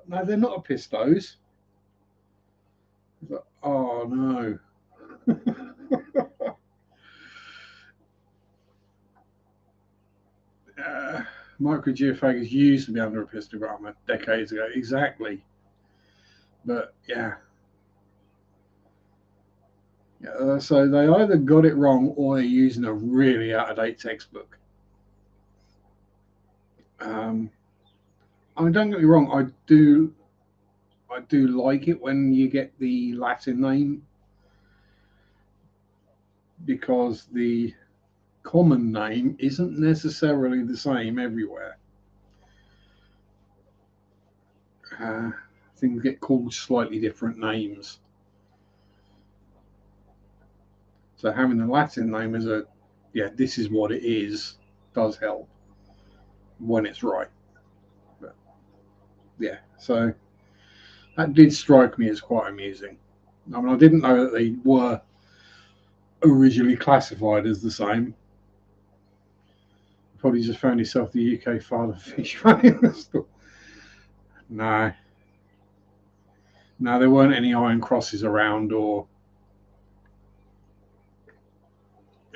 No, they're not Apistos. Like, oh no. Microgeophagus used to be under Apistogramma decades ago, exactly. But yeah. So they either got it wrong or they're using a really out-of-date textbook. I mean, don't get me wrong, I do like it when you get the Latin name, because the common name isn't necessarily the same everywhere. Things get called slightly different names. So having the Latin name as this is what it is, does help when it's right. But yeah, so that did strike me as quite amusing. I mean, I didn't know that they were originally classified as the same. Probably just found yourself the UK father fish right in the store. No, there weren't any iron crosses around or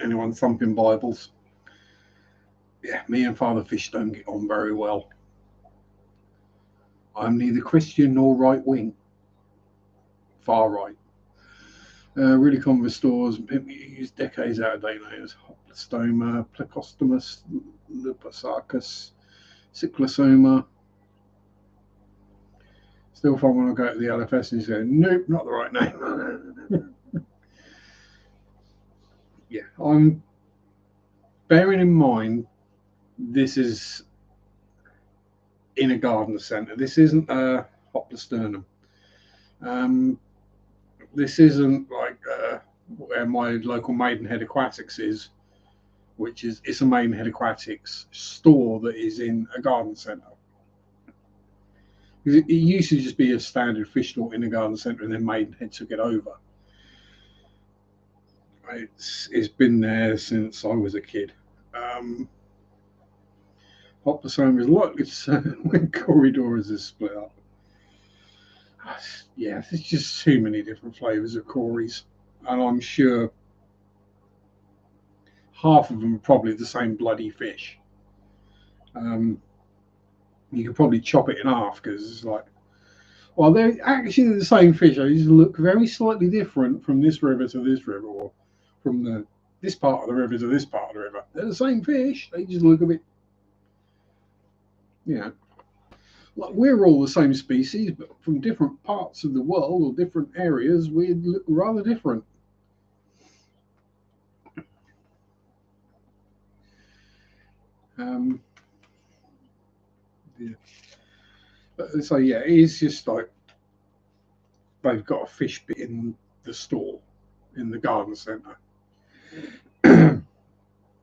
anyone thumping Bibles. Yeah, me and Father Fish don't get on very well. I'm neither Christian nor right wing. Far right. Really common stores and people use decades out of date names: Hoplostoma, Plecostomus, Lupusarchus, Cyclosoma. Still fun when I go to the LFS and you say, nope, not the right name. Yeah, I'm bearing in mind this is in a garden centre. This isn't a Hoplosternum. This isn't like where my local Maidenhead Aquatics is, which is, it's a Maidenhead Aquatics store that is in a garden centre. It used to just be a standard fish store in a garden centre, and then Maidenhead took it over. It's been there since I was a kid. Hoplosoma is likely to when corridors is split up. Yeah, there's just too many different flavours of Corys, and I'm sure half of them are probably the same bloody fish. You could probably chop it in half because it's like, well, they're actually the same fish. They just look very slightly different from this river to this river, or from this part of the river to this part of the river. They're the same fish. They just look a bit, like we're all the same species, but from different parts of the world or different areas, we look rather different. So yeah, it's just like they've got a fish bit in the store in the garden centre.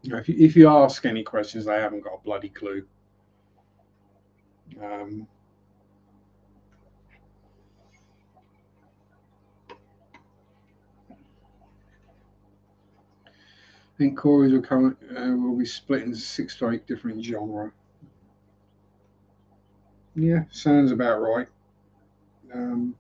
If you ask any questions, they haven't got a bloody clue. Um, I think Corey's will be split into 6 to 8 different genre. Yeah, sounds about right. Um,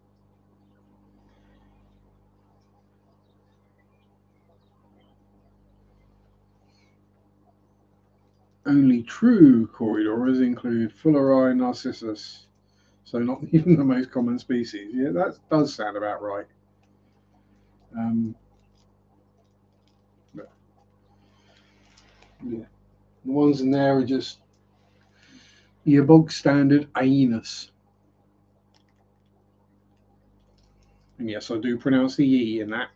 Only true corridors include Fulleri narcissus, so not even the most common species. Yeah, that does sound about right. Um, yeah, the ones in there are just your bog standard Aenus. And yes, I do pronounce the E in that.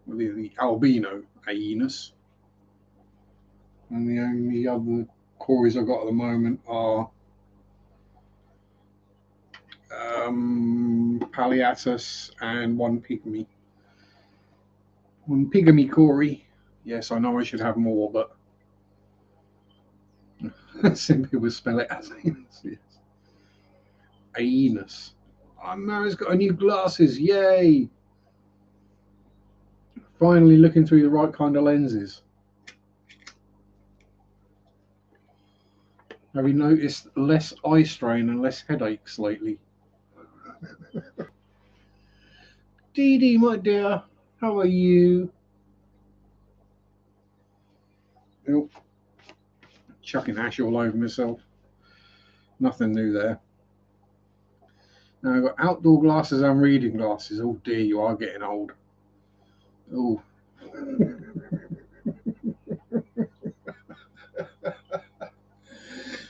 The albino Aenus. And the only other cories I've got at the moment are Palliatus and one pygmy. One pygmy cory. Yes, I know I should have more, but simply would spell it as Aenus. Yes. Aenus. Oh no, it's got a new glasses. Yay! Finally looking through the right kind of lenses. Have you noticed less eye strain and less headaches lately? Dee Dee, my dear, how are you? Oh, chucking ash all over myself. Nothing new there. Now I've got outdoor glasses and reading glasses. Oh dear, you are getting old. Oh.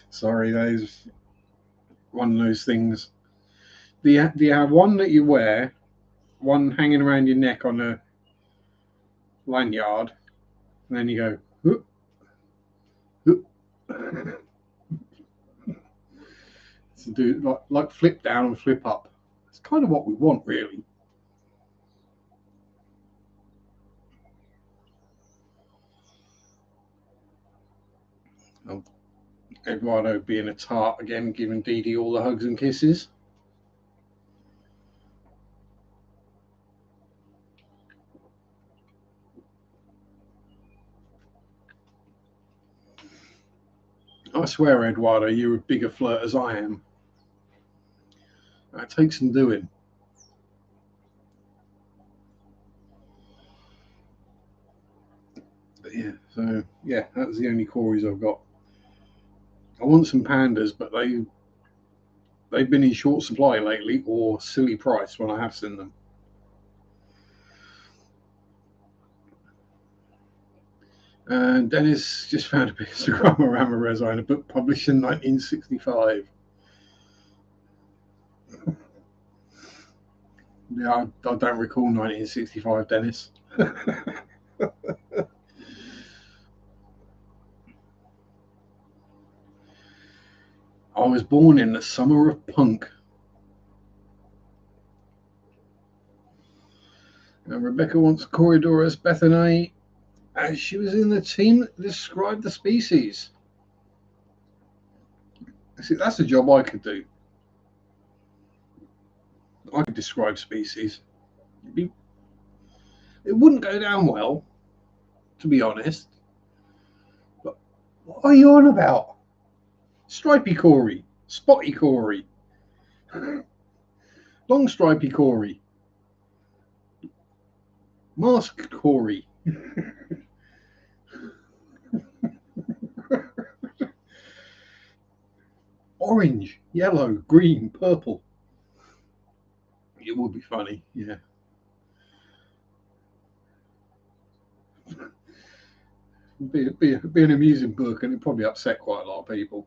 Sorry, that is one of those things. Do you have one that you wear, one hanging around your neck on a lanyard, and then you go, whoop, whoop. To do like flip down and flip up. It's kind of what we want, really. Oh, Eduardo being a tart again, giving Dee Dee all the hugs and kisses. I swear, Eduardo, you're a bigger flirt as I am. That takes some doing. But yeah, so yeah, that's the only Corys I've got. I want some pandas, but they've been in short supply lately, or silly price when I have seen them. And Dennis just found a piece of Ramareza in a book published in 1965. Yeah, I don't recall 1965, Dennis. I was born in the summer of punk. And Rebecca wants Corydorus Bethany as she was in the team that described the species. See, that's a job I could do. I could describe species. It wouldn't go down well, to be honest. But what are you on about? Stripy Cory, Spotty Cory, Long Stripy Cory, Masked Cory. Orange, yellow, green, purple. It would be funny, yeah. Be an amusing book, and it'd probably upset quite a lot of people.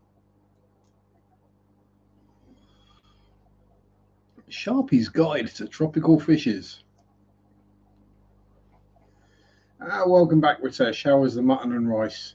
Sharpe's Guide to Tropical Fishes. Welcome back, Ritesh. How was the mutton and rice?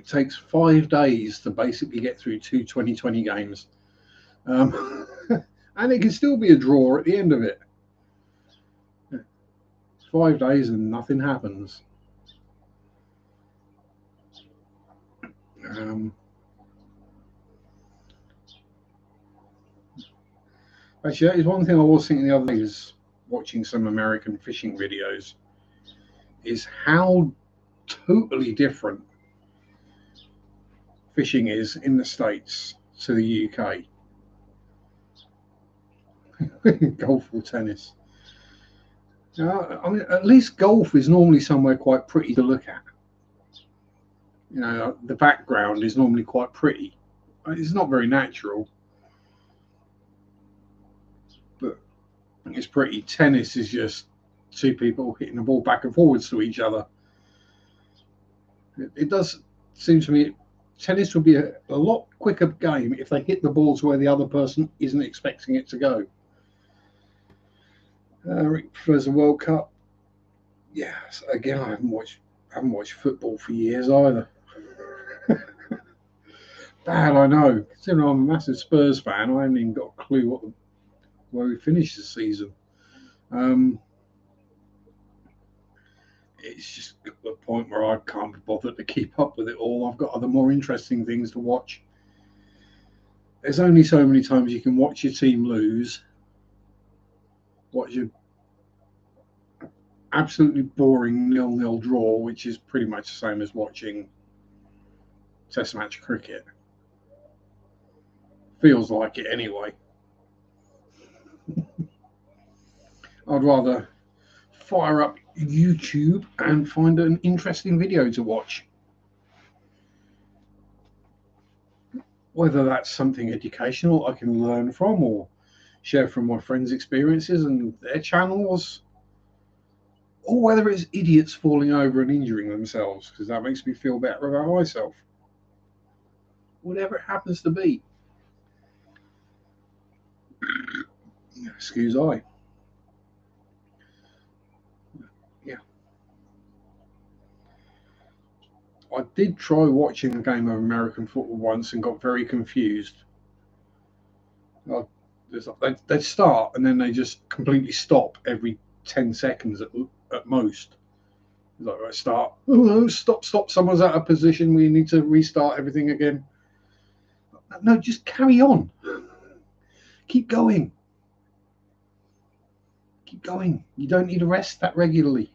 It takes 5 days to basically get through two 2020 games. And it can still be a draw at the end of it. 5 days and nothing happens. Actually, that is one thing I was thinking the other day, is watching some American fishing videos, is how totally different fishing is in the States to the UK. Golf or tennis. I mean, at least golf is normally somewhere quite pretty to look at. You know, the background is normally quite pretty. It's not very natural, but it's pretty. Tennis is just two people hitting the ball back and forwards to each other. It does seem to me tennis would be a lot quicker game if they hit the balls where the other person isn't expecting it to go. Rick prefers the World Cup. Yes, again, I haven't watched football for years either. Bad, I know. Considering I'm a massive Spurs fan, I haven't even got a clue where we finished the season. It's just got to the point where I can't be bothered to keep up with it all. I've got other more interesting things to watch. There's only so many times you can watch your team lose, watch your absolutely boring 0-0 draw, which is pretty much the same as watching Test match cricket. Feels like it anyway. I'd rather fire up YouTube and find an interesting video to watch. Whether that's something educational I can learn from or share from my friends' experiences and their channels, or whether it's idiots falling over and injuring themselves, because that makes me feel better about myself. Whatever it happens to be. Excuse I. Yeah. I did try watching a game of American football once and got very confused. They'd start and then they just completely stop every 10 seconds at most. It's like, right, start. Oh, stop. Someone's out of position. We need to restart everything again. No, just carry on. Keep going. Keep going. You don't need to rest that regularly.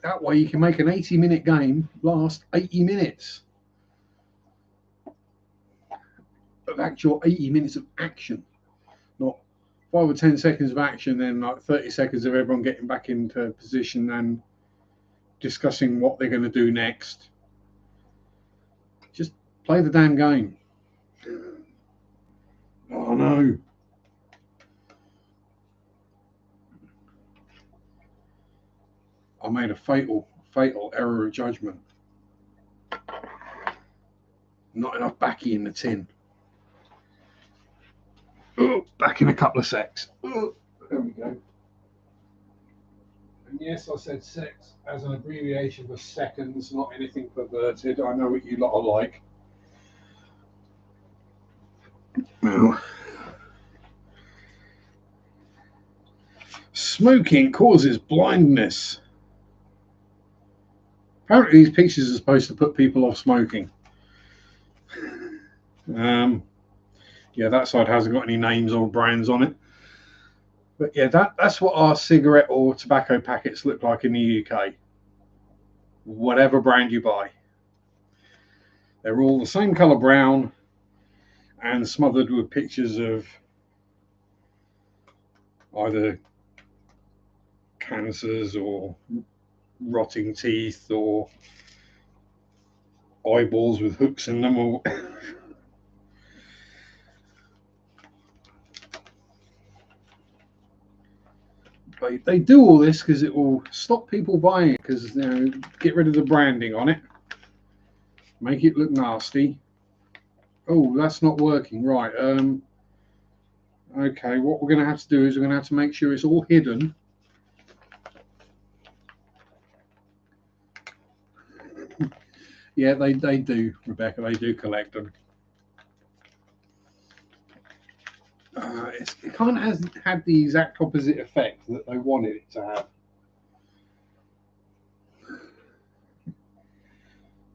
That way you can make an 80-minute game last 80 minutes. Of actual 80 minutes of action. Not 5 or 10 seconds of action, then like 30 seconds of everyone getting back into position and discussing what they're going to do next. Just play the damn game. Oh no. I made a fatal error of judgment. Not enough baccy in the tin. Oh, back in a couple of secs. Oh, there we go. And yes, I said secs as an abbreviation for seconds, not anything perverted. I know what you lot are like. Now, smoking causes blindness. Apparently, these pictures are supposed to put people off smoking. Yeah, that side hasn't got any names or brands on it. But yeah, that's what our cigarette or tobacco packets look like in the UK. Whatever brand you buy. They're all the same colour brown and smothered with pictures of either cancers or rotting teeth or eyeballs with hooks in them or they do all this because it will stop people buying it, because get rid of the branding on it, make it look nasty. Oh, that's not working. Right. Okay, what we're going to have to do is we're going to have to make sure it's all hidden. Yeah, they do, Rebecca. They do collect them. It kind of has had the exact opposite effect that they wanted it to have.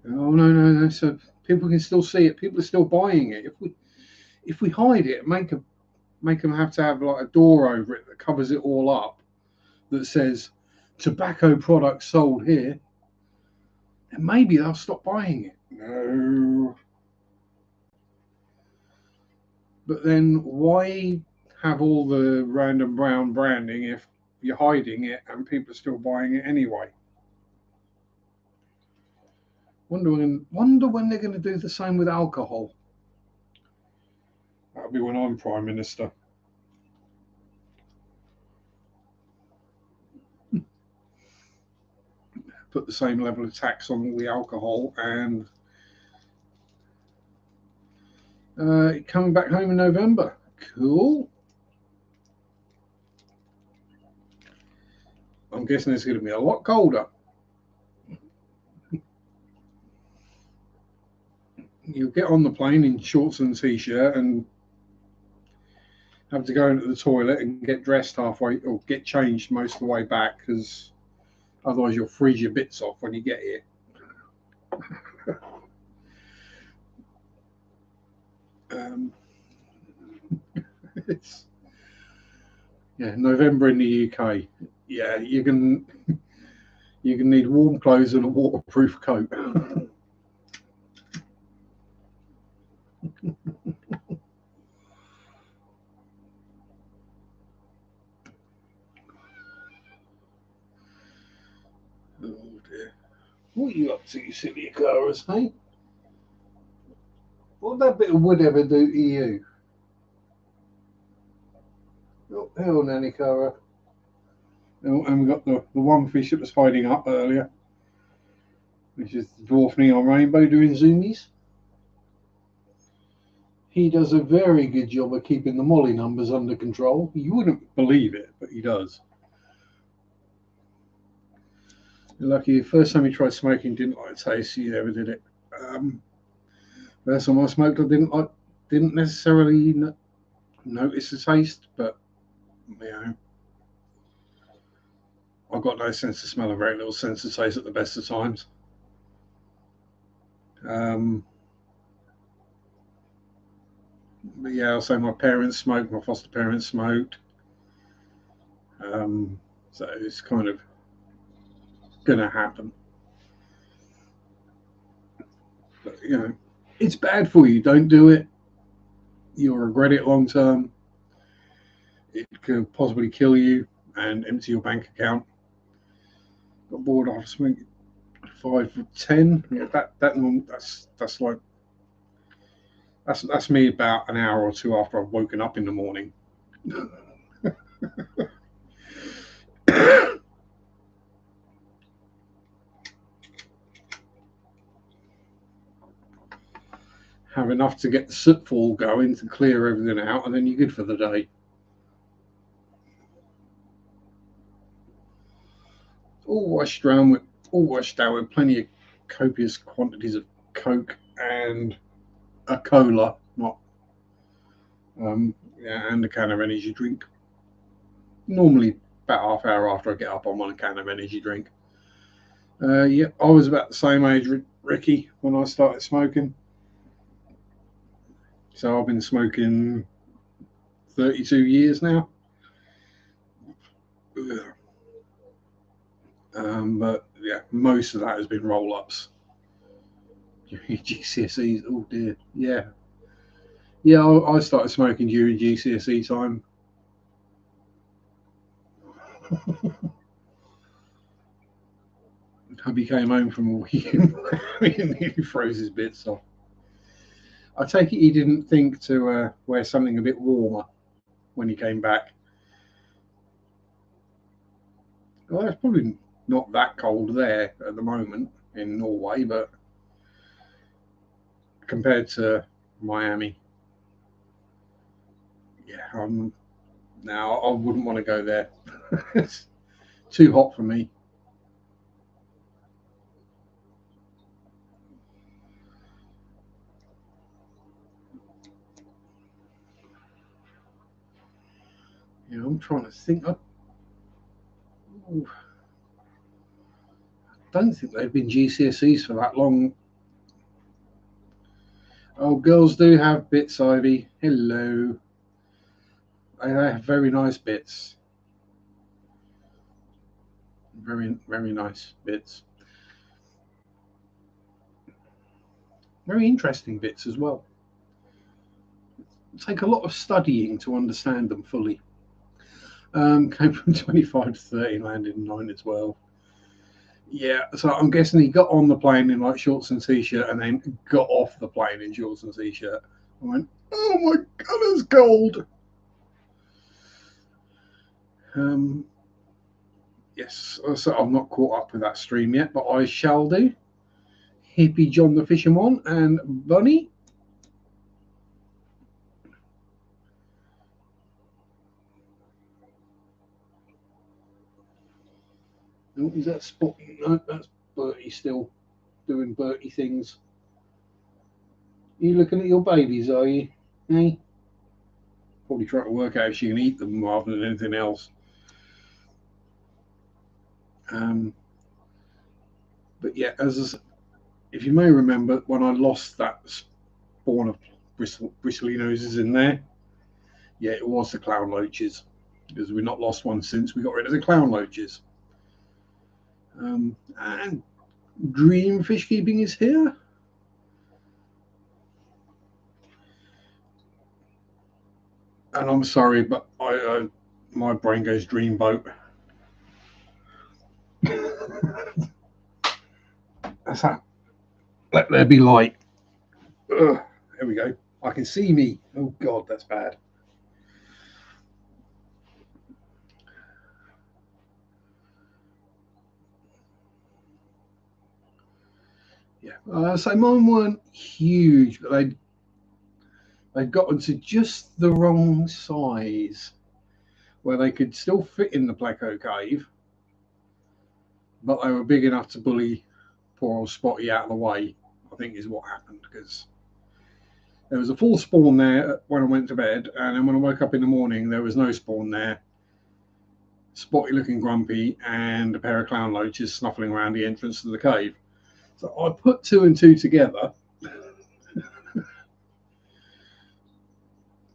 Oh no, no, no! So people can still see it. People are still buying it. If we hide it, make them have to have like a door over it that covers it all up, that says tobacco products sold here, and maybe they'll stop buying it. No. But then why have all the random brown branding if you're hiding it and people are still buying it anyway? Wonder when they're going to do the same with alcohol. That'll be when I'm Prime Minister. Put the same level of tax on all the alcohol, and coming back home in November. Cool. I'm guessing it's going to be a lot colder. You'll get on the plane in shorts and t-shirt and have to go into the toilet and get dressed halfway or get changed most of the way back, because otherwise you'll freeze your bits off when you get here. It's, yeah, November in the UK. Yeah, you can need warm clothes and a waterproof coat. Oh dear. What are you up to, you silly Icarus, hey? What would that bit of wood ever do to you? Oh, hell, Nanny Cara. Oh, and we got the one fish that was hiding up earlier, which is the dwarf neon rainbow doing zoomies. He does a very good job of keeping the molly numbers under control. You wouldn't believe it, but he does. You're lucky. The first time he tried smoking, didn't like the taste. He never did it. First time I smoked, I didn't necessarily notice the taste, but you know, I've got no sense of smell and very little sense of taste at the best of times. But yeah, I'll say my parents smoked, my foster parents smoked. So it's kind of going to happen. But, you know, it's bad for you. Don't do it. You'll regret it long term. It could possibly kill you and empty your bank account. Got bored after smoking 5 or 10. Yeah, that's like that's me about an hour or two after I've woken up in the morning. Have enough to get the soot fall going to clear everything out, and then you're good for the day. All washed out with plenty of copious quantities of Coke and a cola, not yeah, and a can of energy drink. Normally, about half hour after I get up, I'm on a can of energy drink. Yeah, I was about the same age, Ricky, when I started smoking. So I've been smoking 32 years now. But yeah, most of that has been roll ups. GCSEs, oh dear, yeah. Yeah, I started smoking during GCSE time. Hubby came home from a weekend and he froze his bits off. I take it he didn't think to wear something a bit warmer when he came back. Well, it's probably not that cold there at the moment in Norway, but compared to Miami, yeah, now I wouldn't want to go there. It's too hot for me. I'm trying to think. I don't think they've been GCSEs for that long. Oh, girls do have bits, Ivy. Hello. They have very nice bits. Very, very nice bits. Very interesting bits as well. Take a lot of studying to understand them fully. Came from 25 to 30, landed in 9 to 12. Yeah, so I'm guessing he got on the plane in like shorts and t-shirt and then got off the plane in shorts and t-shirt. I went, oh my god, it's cold. Yes, so I'm not caught up with that stream yet, but I shall do. Hippie John the Fisherman and Bunny. Oh, is that Spot? No, that's Bertie still doing Bertie things. You looking at your babies, are you? Hey? Probably trying to work out if she can eat them rather than anything else. But yeah, if you may remember, when I lost that spawn of bristly noses in there, yeah, it was the clown loaches, because we've not lost one since we got rid of the clown loaches. And Dream Fish Keeping is here. And I'm sorry, but my brain goes dreamboat. That's that. Let there be light. Ugh, there we go. I can see me. Oh God, that's bad. Yeah. So mine weren't huge, but they'd gotten to just the wrong size where they could still fit in the Pleco cave, but they were big enough to bully poor old Spotty out of the way, I think is what happened, because there was a full spawn there when I went to bed, and then when I woke up in the morning, there was no spawn there. Spotty looking grumpy, and a pair of clown loaches snuffling around the entrance to the cave. So I put 2 and 2 together.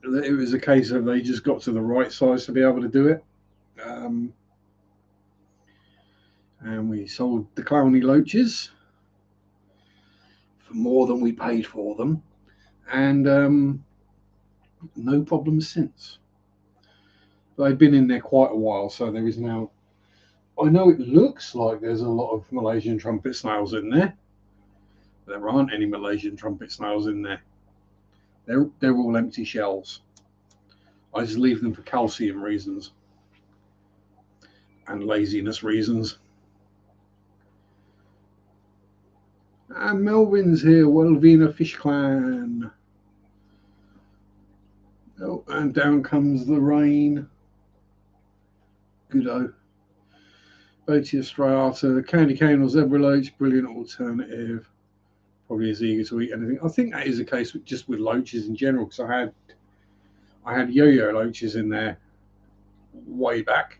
It was a case of they just got to the right size to be able to do it. And we sold the clowny loaches for more than we paid for them, and no problems since. They've been in there quite a while, so there is now, I know it looks like there's a lot of Malaysian trumpet snails in there. There aren't any Malaysian trumpet snails in there. They're all empty shells. I just leave them for calcium reasons and laziness reasons. And Melvin's here, Welvina Fish Clan. Oh, and down comes the rain. Goodo. Botia striata, candy cane or zebra loach, brilliant alternative. Probably as eager to eat anything. I think that is the case just with loaches in general, because I had yo-yo loaches in there way back,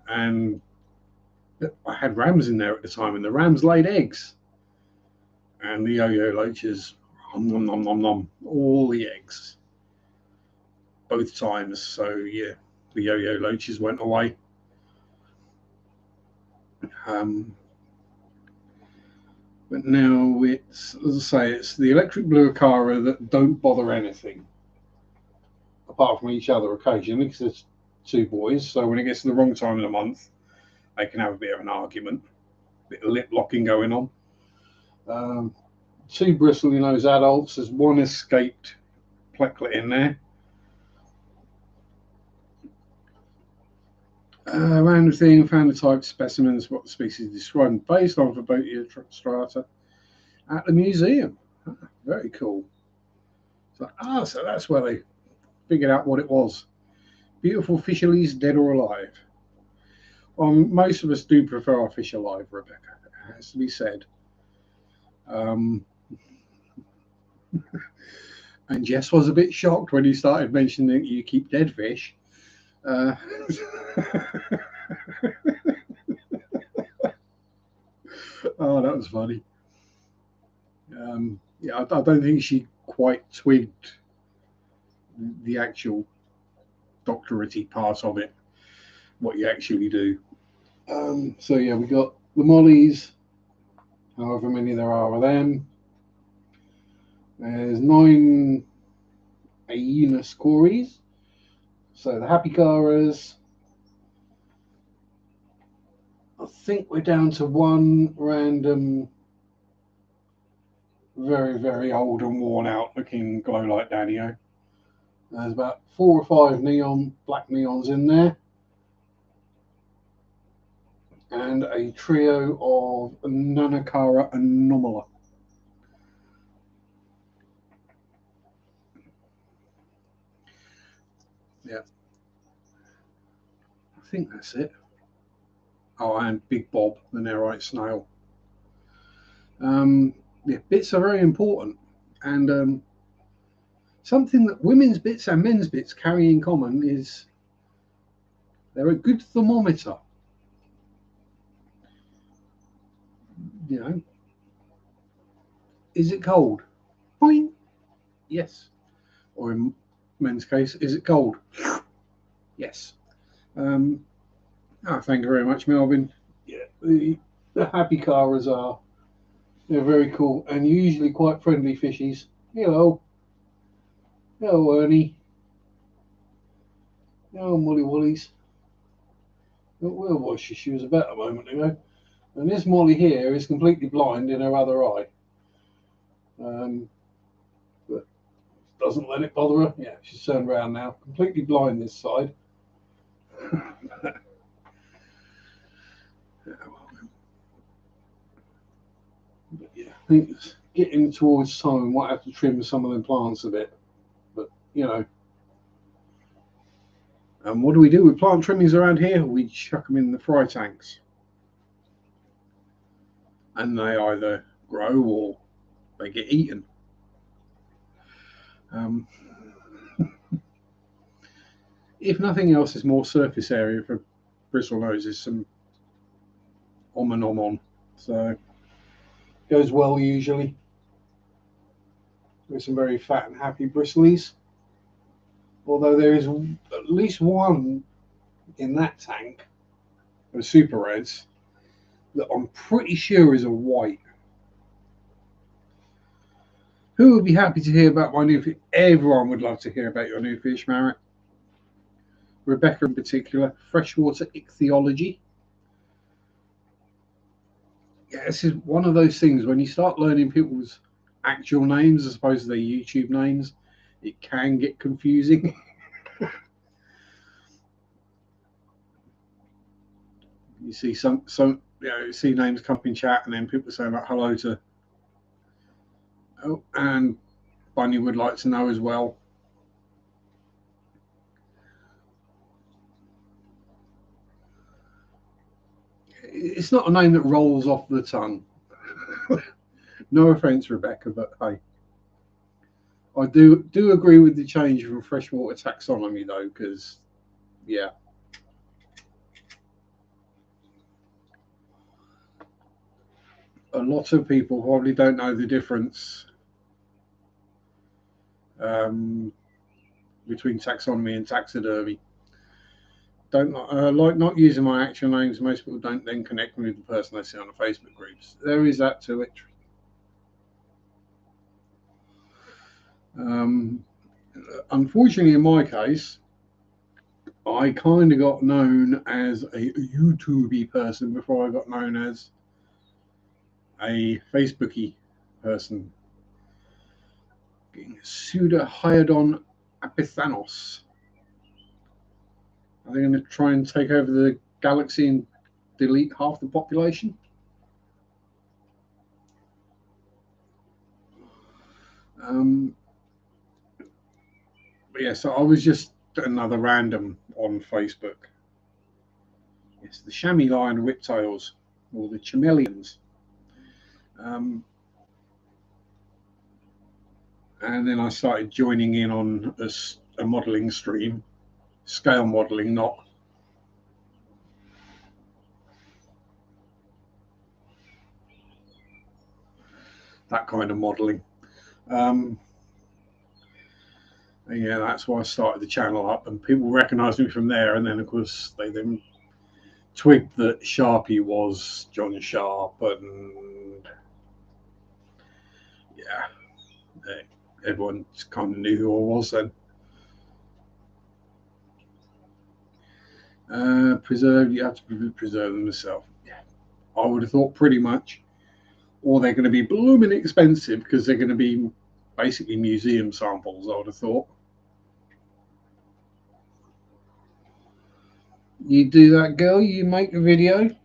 and I had rams in there at the time, and the rams laid eggs, and the yo-yo loaches, nom nom nom nom, all the eggs, both times. So yeah, the yo-yo loaches went away. But now it's, as I say, it's the electric blue Acara that don't bother anything apart from each other occasionally, because there's 2 boys. So when it gets to the wrong time of the month, they can have a bit of an argument, a bit of lip locking going on. 2 bristly nose adults. There's 1 escaped plecklet in there. Random thing, found the type specimens, what the species described based on Verbotia strata at the museum. Very cool. So that's where they figured out what it was. Beautiful fisheries, dead or alive. Most of us do prefer our fish alive, Rebecca. It has to be said. And Jess was a bit shocked when you started mentioning that you keep dead fish. Uh, oh, that was funny. Yeah, I don't think she quite twigged the actual doctorate part of it, what you actually do. So yeah, we got the mollies, however many there are of them. There's 9 Aina scories. So the happy caras. I think we're down to one random, very, very old and worn out looking glow light Danio. There's about 4 or 5 black neons in there. And a trio of Nanakara Anomala. Yeah, I think that's it. Oh, and Big Bob, the Nerite Snail. Yeah, bits are very important, and something that women's bits and men's bits carry in common is they're a good thermometer. You know, is it cold? Fine. Yes. Or in men's case, is it cold? Yes. Um, thank you very much, Melvin. Yeah, the happy caras are, they're very cool and usually quite friendly fishies. Hello. Hello, Ernie. Hello, Molly Woolies. Where was she? She was about a moment ago. And this Molly here is completely blind in her other eye. But doesn't let it bother her. Yeah, she's turned around now. Completely blind this side. But yeah, I think it's getting towards time. We might have to trim some of the plants a bit. But, you know. And what do we do with plant trimmings around here? We chuck them in the fry tanks. And they either grow or they get eaten. Um, if nothing else, there's more surface area for bristle noses, some om and om on. So goes well usually. There's some very fat and happy bristlies. Although there is at least one in that tank of super reds that I'm pretty sure is a white. Who would be happy to hear about my new fish? Everyone would love to hear about your new fish, Marek. Rebecca in particular, freshwater ichthyology. Yeah, this is one of those things when you start learning people's actual names as opposed to their YouTube names, it can get confusing. You see you see names come up in chat and then people say like hello to, oh, and Bunny would like to know as well. It's not a name that rolls off the tongue. No offense, Rebecca, but hey, I do agree with the change from freshwater taxonomy though, because yeah, a lot of people probably don't know the difference um, between taxonomy and taxidermy. Don't like not using my actual names. Most people don't then connect me with the person they see on the Facebook groups. There is that to it. Unfortunately, in my case, I kind of got known as a YouTubey person before I got known as a Facebooky person. Pseudohyodon apithanos. Are they going to try and take over the galaxy and delete half the population? But yeah, so I was just another random on Facebook. It's the chamois lion whiptails, or the chameleons. And then I started joining in on a modelling stream. scale modelling, not that kind of modelling. Yeah, that's why I started the channel up, and people recognised me from there. And then, of course, they then twigged that Sharpe was John Sharpe, and yeah, everyone kind of knew who I was then. Preserved, you have to preserve them yourself. Yeah, I would have thought pretty much, or they're going to be blooming expensive because they're going to be basically museum samples. I would have thought. You do that, girl. You make a video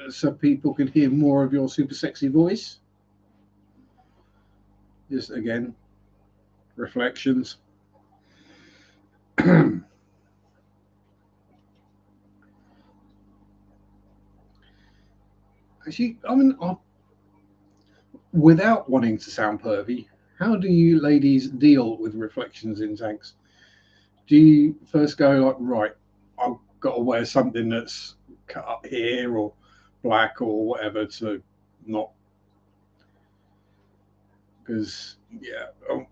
so people can hear more of your super sexy voice. Just again, reflections. Actually, I mean, without wanting to sound pervy, how do you ladies deal with reflections in tanks? Do you first go like, right, I've got to wear something that's cut up here or black or whatever to not, because yeah, I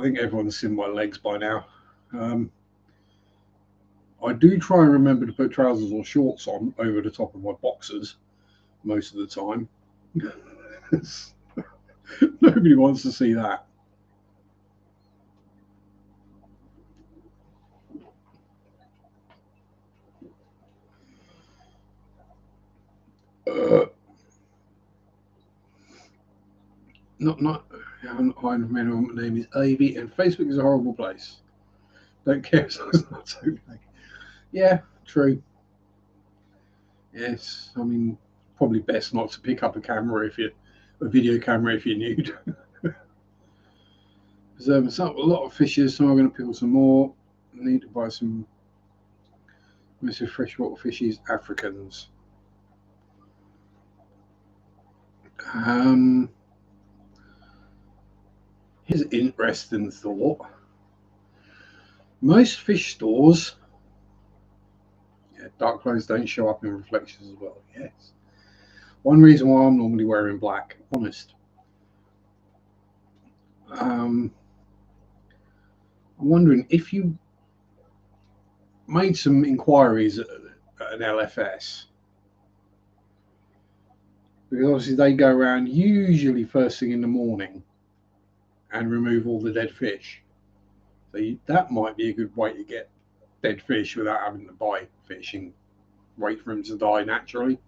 think everyone's seen my legs by now. I do try and remember to put trousers or shorts on over the top of my boxers most of the time. Nobody wants to see that. Uh, not. I haven't hired my name is Ivy, and Facebook is a horrible place. Don't care as long as it's not okay. Yeah, true. Yes, I mean, probably best not to pick up a video camera if you're nude. There's a lot of fishes, so I'm going to pickle some more. I need to buy some mostly freshwater fishes, Africans. Um, Here's an interesting thought. Most fish stores, yeah, dark clothes don't show up in reflections as well. Yes. One reason why I'm normally wearing black, honest. I'm wondering if you made some inquiries at an LFS, because obviously they go around usually first thing in the morning and remove all the dead fish. So that might be a good way to get dead fish without having to buy fish and wait for them to die naturally.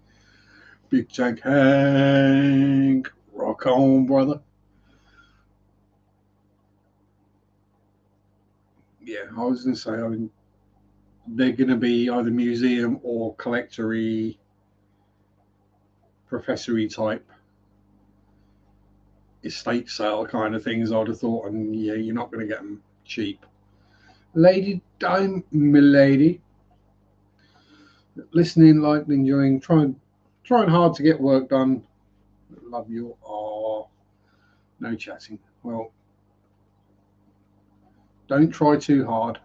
Big Tank Hank, rock on, brother. Yeah, I was going to say, I mean, they're going to be either museum or collectory, professory type estate sale kind of things, I'd have thought, and yeah, you're not going to get them cheap. Lady Dime, milady, listening, like, enjoying, trying hard to get work done. Love you. Oh, no chatting. Well, don't try too hard.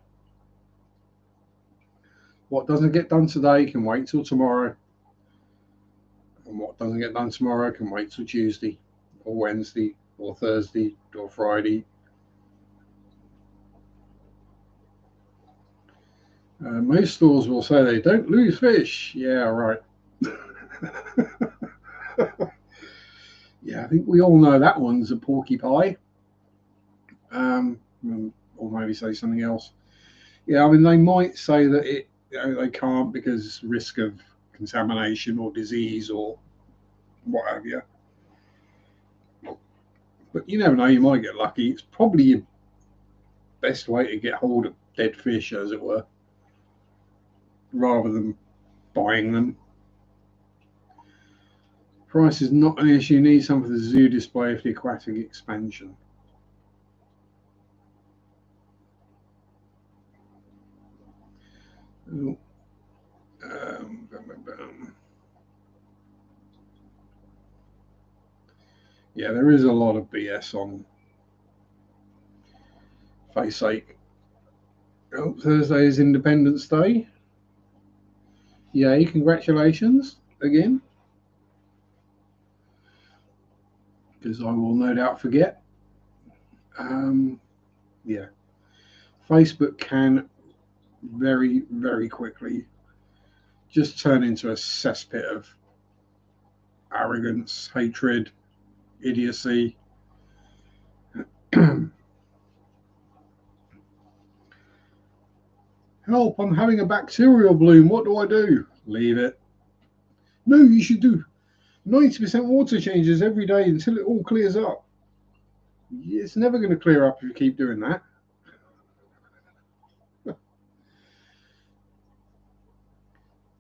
What doesn't get done today can wait till tomorrow, and what doesn't get done tomorrow can wait till Tuesday, or Wednesday, or Thursday, or Friday. Most stores will say they don't lose fish. Yeah, right. Yeah, I think we all know that one's a porky pie. Or maybe say something else. Yeah, I mean, they might say that they can't because risk of contamination or disease or what have you. But you never know, you might get lucky. It's probably your best way to get hold of dead fish, as it were, rather than buying them. Price is not an issue. You need some for the zoo display for the aquatic expansion. Um, yeah, there is a lot of BS on face ache Oh, Thursday is Independence Day. Yay, congratulations again. Because I will no doubt forget. Yeah. Facebook can very, very quickly just turn into a cesspit of arrogance, hatred, idiocy. Help, I'm having a bacterial bloom. What do I do? Leave it. No, you should do 90% water changes every day until it all clears up. It's never going to clear up if you keep doing that.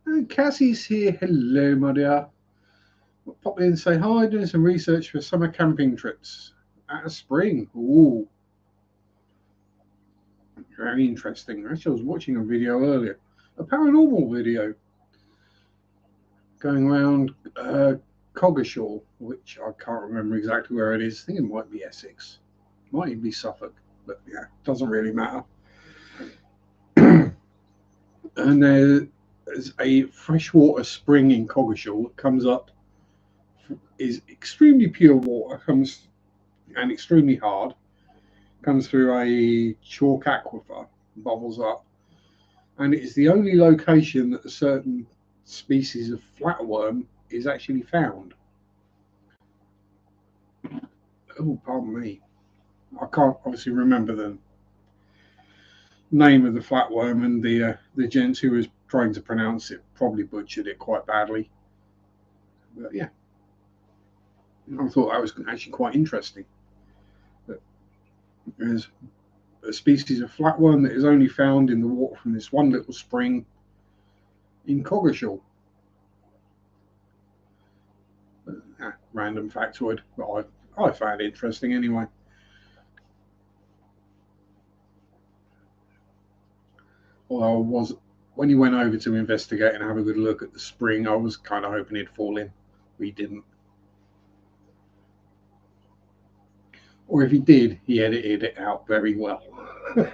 And Cassie's here. Hello, my dear. I'll pop in and say hi, doing some research for summer camping trips at a spring. Ooh, very interesting. Actually, I was watching a video earlier, a paranormal video going around Coggeshall, which I can't remember exactly where it is. I think it might be Essex, might even be Suffolk, but yeah, doesn't really matter. And there's a freshwater spring in Coggeshall that comes up, is extremely pure water, comes and extremely hard, comes through a chalk aquifer, bubbles up, and it is the only location that a certain species of flatworm is actually found. Oh, pardon me. I can't obviously remember the name of the flatworm, and the gent who was trying to pronounce it probably butchered it quite badly. But yeah, I thought that was actually quite interesting. There's a species of flatworm that is only found in the water from this one little spring in Coggeshall. Random factoid, but I found it interesting anyway. Although I was, when he went over to investigate and have a good look at the spring, I was kind of hoping he'd fall in, but he didn't. Or if he did, he edited it out very well. So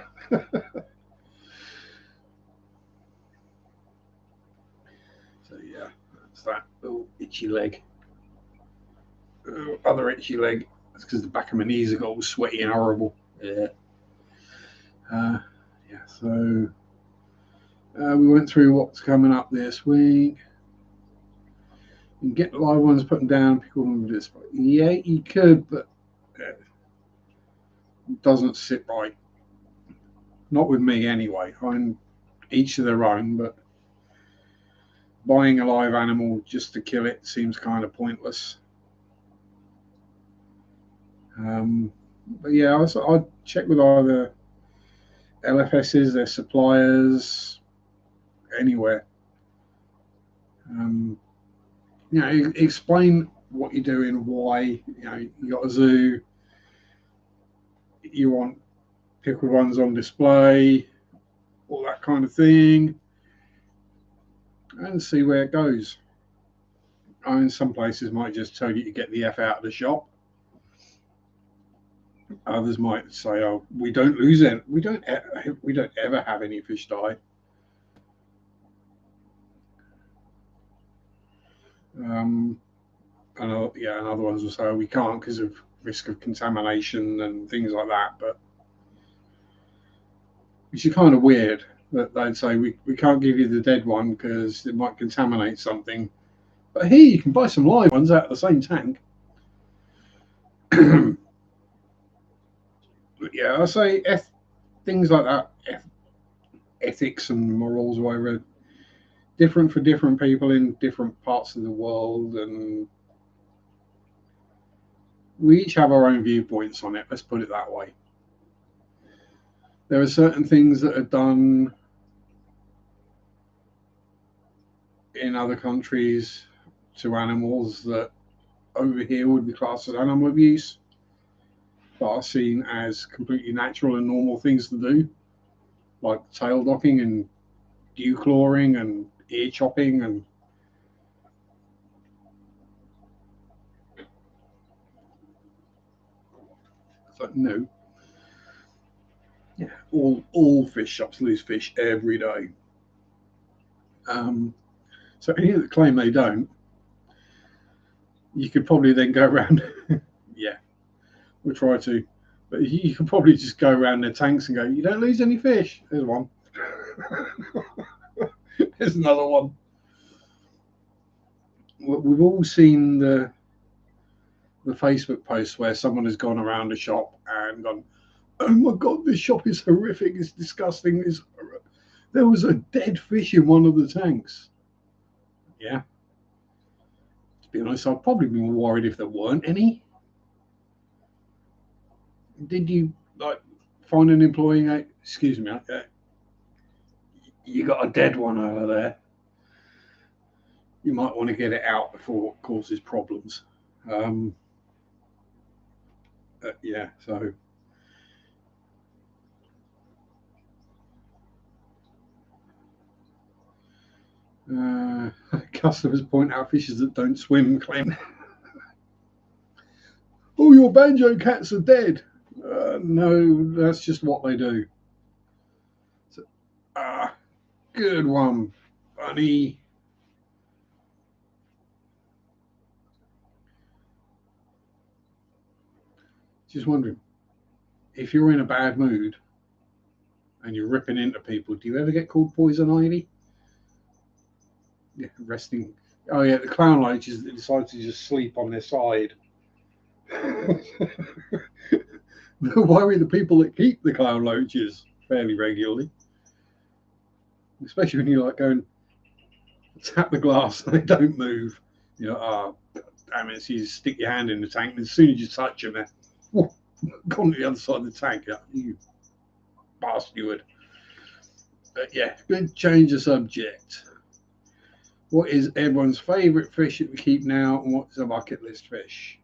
yeah, that's that little itchy leg. Other itchy leg. That's because the back of my knees are all sweaty and horrible. Yeah. Yeah. So we went through what's coming up this week. You can get live ones, put them down, pick them with this. Yeah, you could, but it doesn't sit right. Not with me anyway. I'm each of their own, but buying a live animal just to kill it seems kind of pointless. But yeah, I'd check with either LFSs, their suppliers, anywhere. Explain what you're doing, why. You got a zoo, you want pickled ones on display, all that kind of thing, and see where it goes. I mean, some places might just tell you to get the F out of the shop. Others might say, "Oh, we don't lose it. We don't ever have any fish die." And other ones will say, "Oh, we can't because of risk of contamination and things like that." But which is kind of weird that they'd say we can't give you the dead one because it might contaminate something. But here you can buy some live ones out of the same tank. But yeah, I say things like that, ethics and morals, or whatever, different for different people in different parts of the world, and we each have our own viewpoints on it. Let's put it that way. There are certain things that are done in other countries to animals that over here would be classed as animal abuse, but are seen as completely natural and normal things to do, like tail docking and dew clawing and ear chopping and it's like, no. Yeah, all fish shops lose fish every day. So any that claim they don't, you could probably then go around. Yeah, we'll try to. But you can probably just go around their tanks and go, you don't lose any fish. There's one. There's another one. We've all seen the Facebook posts where someone has gone around a shop and gone, oh my God, this shop is horrific. It's disgusting. There was a dead fish in one of the tanks. Yeah. To be honest, I'd probably be more worried if there weren't any. Did you like find an employee? Excuse me, you got a dead one over there. You might want to get it out before it causes problems. Um, yeah, so customers point out fishes that don't swim claim, oh, your banjo cats are dead. No, that's just what they do. So, good one, bunny. Just wondering, if you're in a bad mood and you're ripping into people, do you ever get called poison ivy? Yeah, resting. Oh yeah, the clown loaches decide to just sleep on their side. Worry the people that keep the clown loaches fairly regularly, especially when you like go and tap the glass and they don't move. You know, damn it! So you stick your hand in the tank, and as soon as you touch them, they're gone to the other side of the tank. You bastard. But yeah, good change of subject. What is everyone's favourite fish that we keep now, and what's a bucket list fish?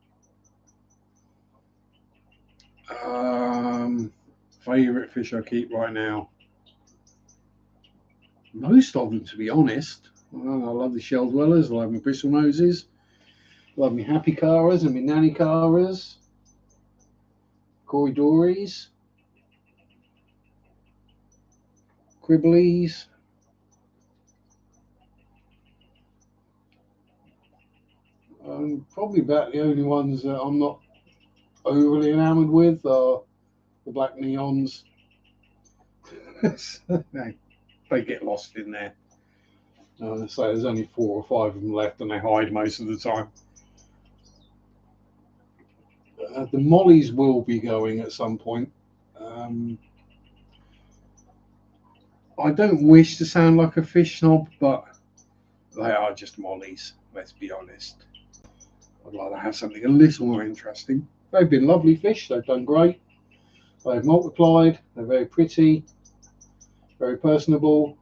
Um, Favourite fish I keep right now. Most of them, to be honest. Well, I love the shell dwellers. I love my bristle noses. I love my happy caras and my nanny caras. Corridories. Cribblies. Probably about the only ones that I'm not overly enamoured with are the black neons. They get lost in there. So there's only 4 or 5 of them left, and they hide most of the time. The mollies will be going at some point. Um, I don't wish to sound like a fish snob, but they are just mollies. Let's be honest. I'd rather have something a little more interesting. They've been lovely fish. They've done great. They've multiplied. They're very pretty, very personable.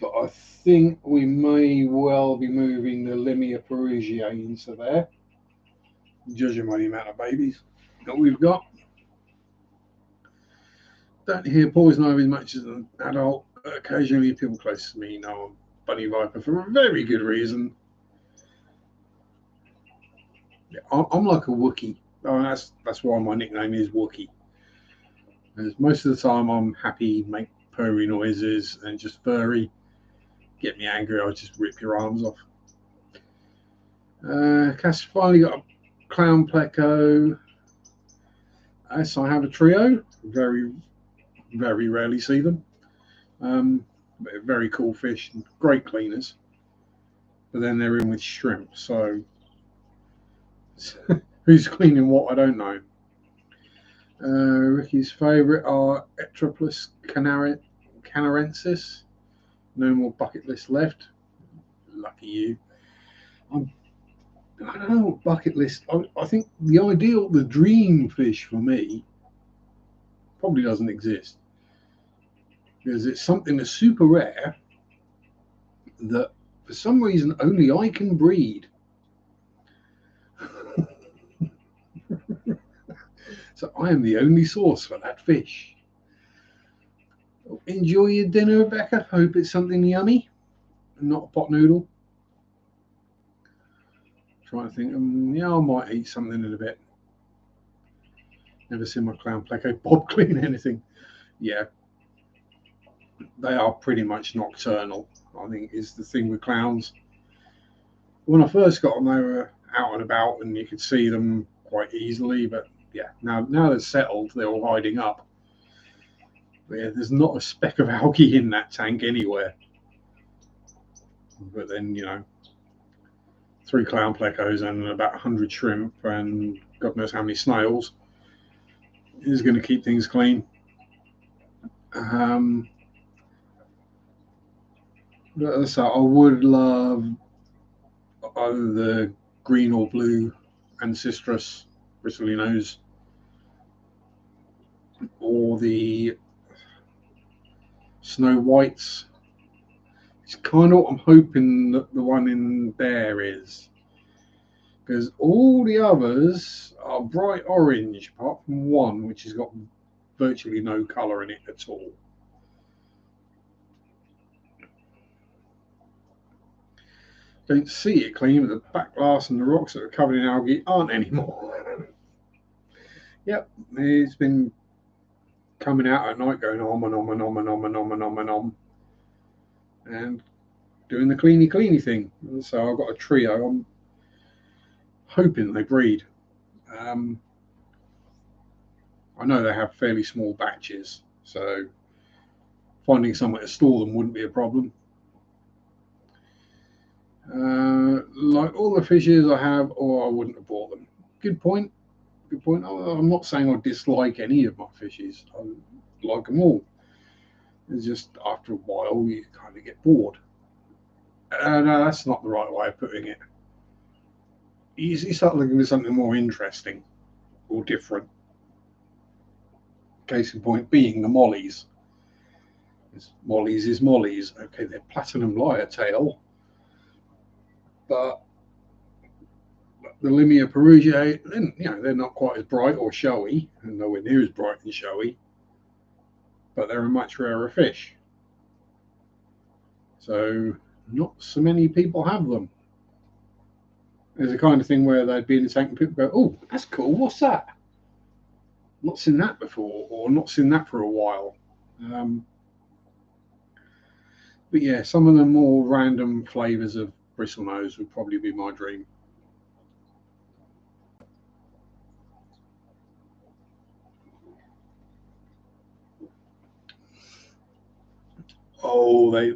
But I think we may well be moving the Limia perugiae into there, judging by the amount of babies that we've got. Don't hear poison ivy as much as an adult. Occasionally, people close to me know I'm bunny viper for a very good reason. Yeah, I'm like a Wookie. Oh, that's why my nickname is Wookie. As most of the time, I'm happy, make purry noises, and just furry. Get me angry, I'll just rip your arms off. Cass finally got a clown pleco. Yes, I have a trio. Very, very rarely see them. But very cool fish, great cleaners. But then they're in with shrimp, so who's cleaning what? I don't know. Ricky's favourite are Etroplus canarensis. No more bucket list left. Lucky you. I don't know what bucket list. I think the dream fish for me probably doesn't exist because it's something that's super rare that for some reason only I can breed. So I am the only source for that fish. Enjoy your dinner, Rebecca. Hope it's something yummy and not a pot noodle. Trying to think, yeah, I might eat something in a bit. Never seen my clown pleco Bob clean anything. Yeah, they are pretty much nocturnal, I think, is the thing with clowns. When I first got them, they were out and about and you could see them quite easily. But yeah, now they're settled, they're all hiding up. But yeah, there's not a speck of algae in that tank anywhere. But then, 3 clown plecos and about 100 shrimp and God knows how many snails is going to keep things clean. So I would love either the green or blue ancistrus bristly nose, or the snow whites. It's kind of what I'm hoping that the one in there is, because all the others are bright orange, apart from one which has got virtually no colour in it at all. Don't see it clean, but the back glass and the rocks that are covered in algae aren't anymore. Yep, it's been coming out at night going om and om and om and om and om and om and om, and doing the cleany thing. So I've got a trio. I'm hoping they breed. I know they have fairly small batches, so finding somewhere to store them wouldn't be a problem. Like all the fishes I have, or I wouldn't have bought them. Good point. Good point. I'm not saying I dislike any of my fishes. I like them all. It's just after a while you kind of get bored. No, that's not the right way of putting it. You start looking for something more interesting or different. Case in point being the mollies. Mollies is mollies. Okay, they're platinum lyre tail, but the Limia perugiae, they're not quite as bright or showy, and nowhere near as bright and showy, but they're a much rarer fish. So not so many people have them. There's the kind of thing where they'd be in the tank and people go, "Oh, that's cool. What's that? Not seen that before, or not seen that for a while." But yeah, some of the more random flavours of bristlenose would probably be my dream. Oh, they,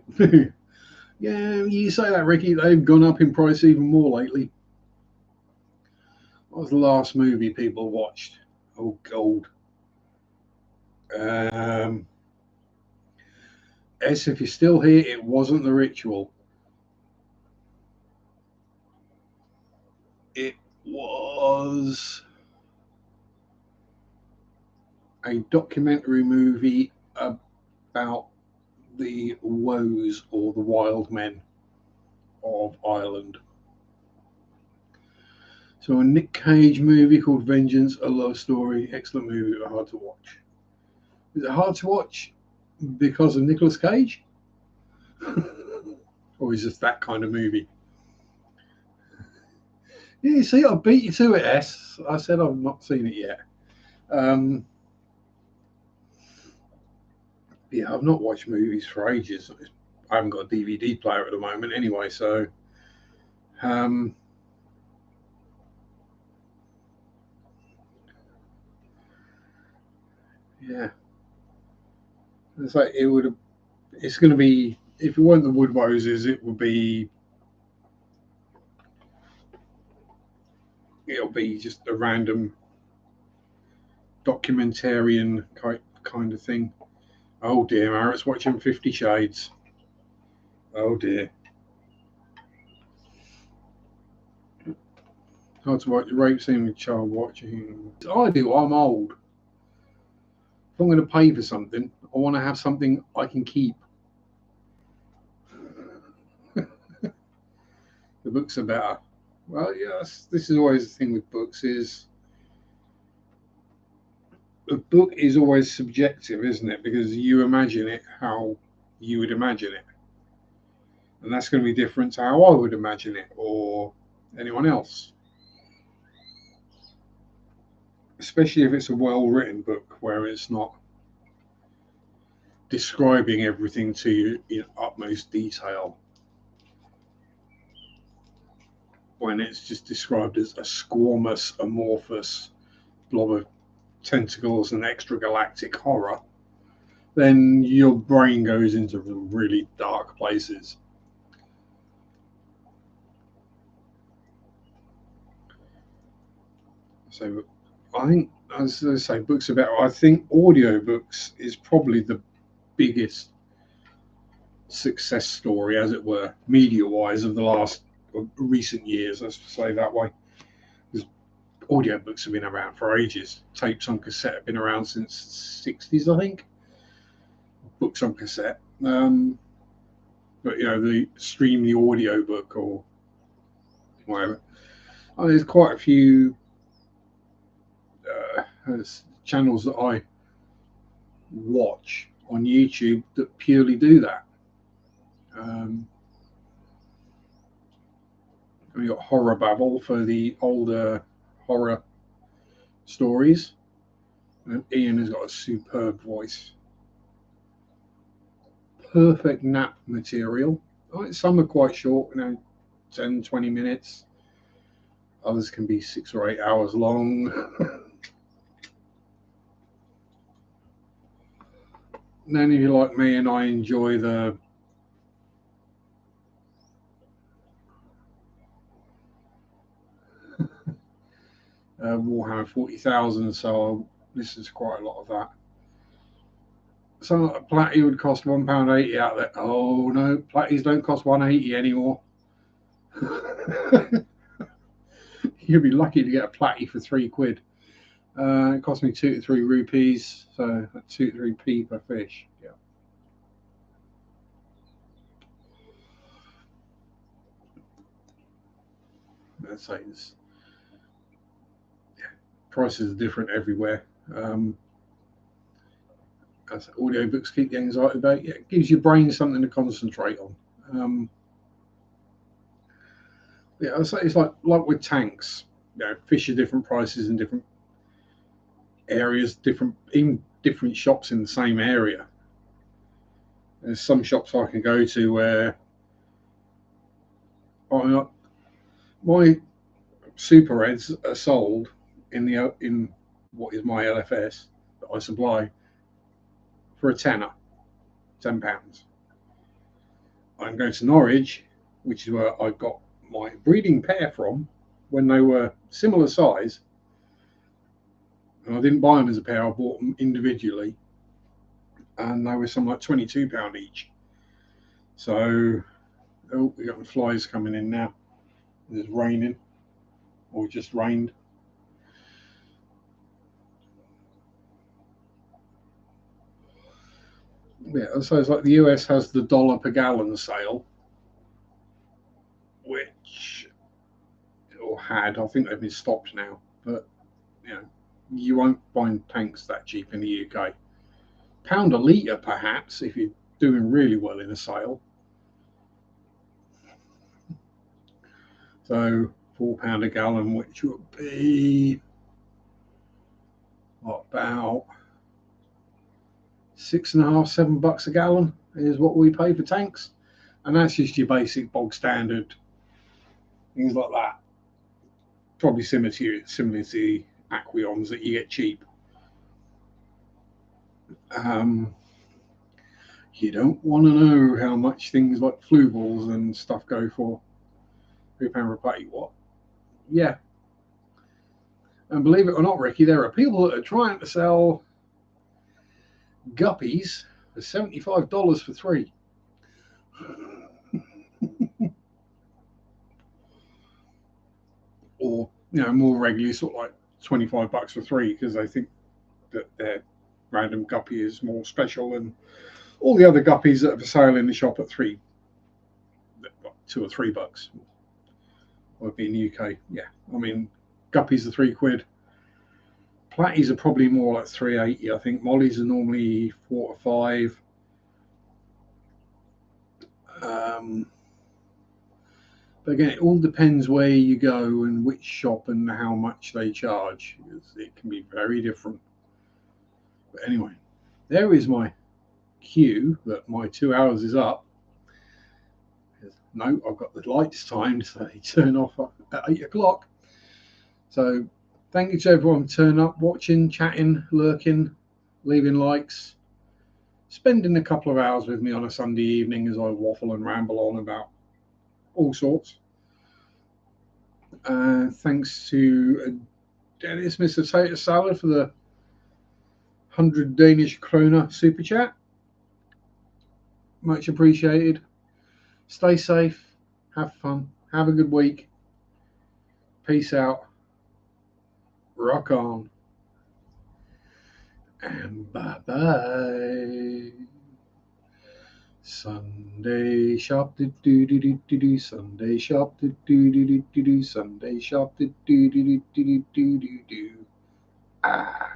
yeah, you say that, Ricky. They've gone up in price even more lately. What was the last movie people watched? Oh, gold. S, if you're still here, it wasn't The Ritual. It was a documentary movie about the woes or the wild men of Ireland. So a Nick Cage movie called Vengeance, a love story, excellent movie, but hard to watch. Is it hard to watch because of Nicolas Cage? Or is it that kind of movie? Yeah, you see, I beat you to it, S. I said I've not seen it yet. Yeah, I've not watched movies for ages. I haven't got a DVD player at the moment anyway, so yeah. It's like it's gonna be, if it weren't the Wood Roses, it'll be just a random documentarian kind of thing. Oh dear, Marit's watching 50 Shades. Oh dear. Hard to watch the rape scene with child watching. I do, I'm old. If I'm going to pay for something, I want to have something I can keep. The books are better. Well, yes, this is always the thing with books is a book is always subjective, isn't it? Because you imagine it how you would imagine it. And that's going to be different to how I would imagine it or anyone else. especially if it's a well-written book where it's not describing everything to you in utmost detail. When it's just described as a squamous, amorphous blob of tentacles and extragalactic horror, then your brain goes into really dark places. So I think, as I say, books about, I think audiobooks is probably the biggest success story, as it were, media-wise, of the last recent years, let's say that way. Because audiobooks have been around for ages. Tapes on cassette have been around since the 60s, I think. Books on cassette. But, the stream the audiobook or whatever. There's quite a few channels that I watch on YouTube that purely do that. We got Horror Babble for the older horror stories, and Ian has got a superb voice. Perfect nap material. Some are quite short, 10, 20 minutes. Others can be 6 or 8 hours long. And then if you're like me and I enjoy the Warhammer 40,000, so I'll listen to quite a lot of that. Something like a platy would cost £1.80 out there. Oh no, platies don't cost £1.80 anymore. You'd be lucky to get a platy for £3. It cost me 2 to 3 rupees, so 2 to 3p per fish. Yeah. Let's say this. Yeah, prices are different everywhere. As audiobooks keep the anxiety about. Yeah, it gives your brain something to concentrate on. Yeah, I'd say it's like with tanks. Fish are different prices in different areas, even different shops in the same area. There's some shops I can go to where my super reds are sold in what is my LFS that I supply for a tenner, £10. I'm going to Norwich, which is where I got my breeding pair from when they were similar size, and I didn't buy them as a pair. I bought them individually, and they were something like £22 each. So, we got the flies coming in now. It's raining, or just rained. Yeah, so it's like the US has the $1 per gallon sale, which or had, I think they've been stopped now, but you won't find tanks that cheap in the UK. £1 a litre perhaps if you're doing really well in a sale. So £4 a gallon, which would be about $6.5, $7 a gallon is what we pay for tanks, and that's just your basic bog standard things like that. Probably similar to the Aqueons that you get cheap. You don't want to know how much things like flu balls and stuff go for. £3 per patty, what? Yeah. And believe it or not, Ricky, there are people that are trying to sell guppies for $75 for 3. Or, more regularly, sort of like $25 for 3, because they think that their random guppy is more special than all the other guppies that are for sale in the shop at $2 or $3. Would be in the UK. Yeah, I mean, guppies are £3. Platies are probably more like £3.80. I think mollies are normally 4 to 5. But Again, it all depends where you go and which shop and how much they charge. It can be very different. But anyway, there is my cue that my 2 hours is up. No, I've got the lights timed, so they turn off at 8 o'clock. So thank you to everyone for turning up, watching, chatting, lurking, leaving likes, spending a couple of hours with me on a Sunday evening as I waffle and ramble on about all sorts. Thanks to Dennis, Mr. Tater Salad, for the 100 Danish kroner super chat. Much appreciated. Stay safe, have fun, have a good week. Peace out. Rock on. And bye bye. Sunday shop do do do do do do. Sunday shop do do do do do do. Sunday shop do do do do do do do do. Ah.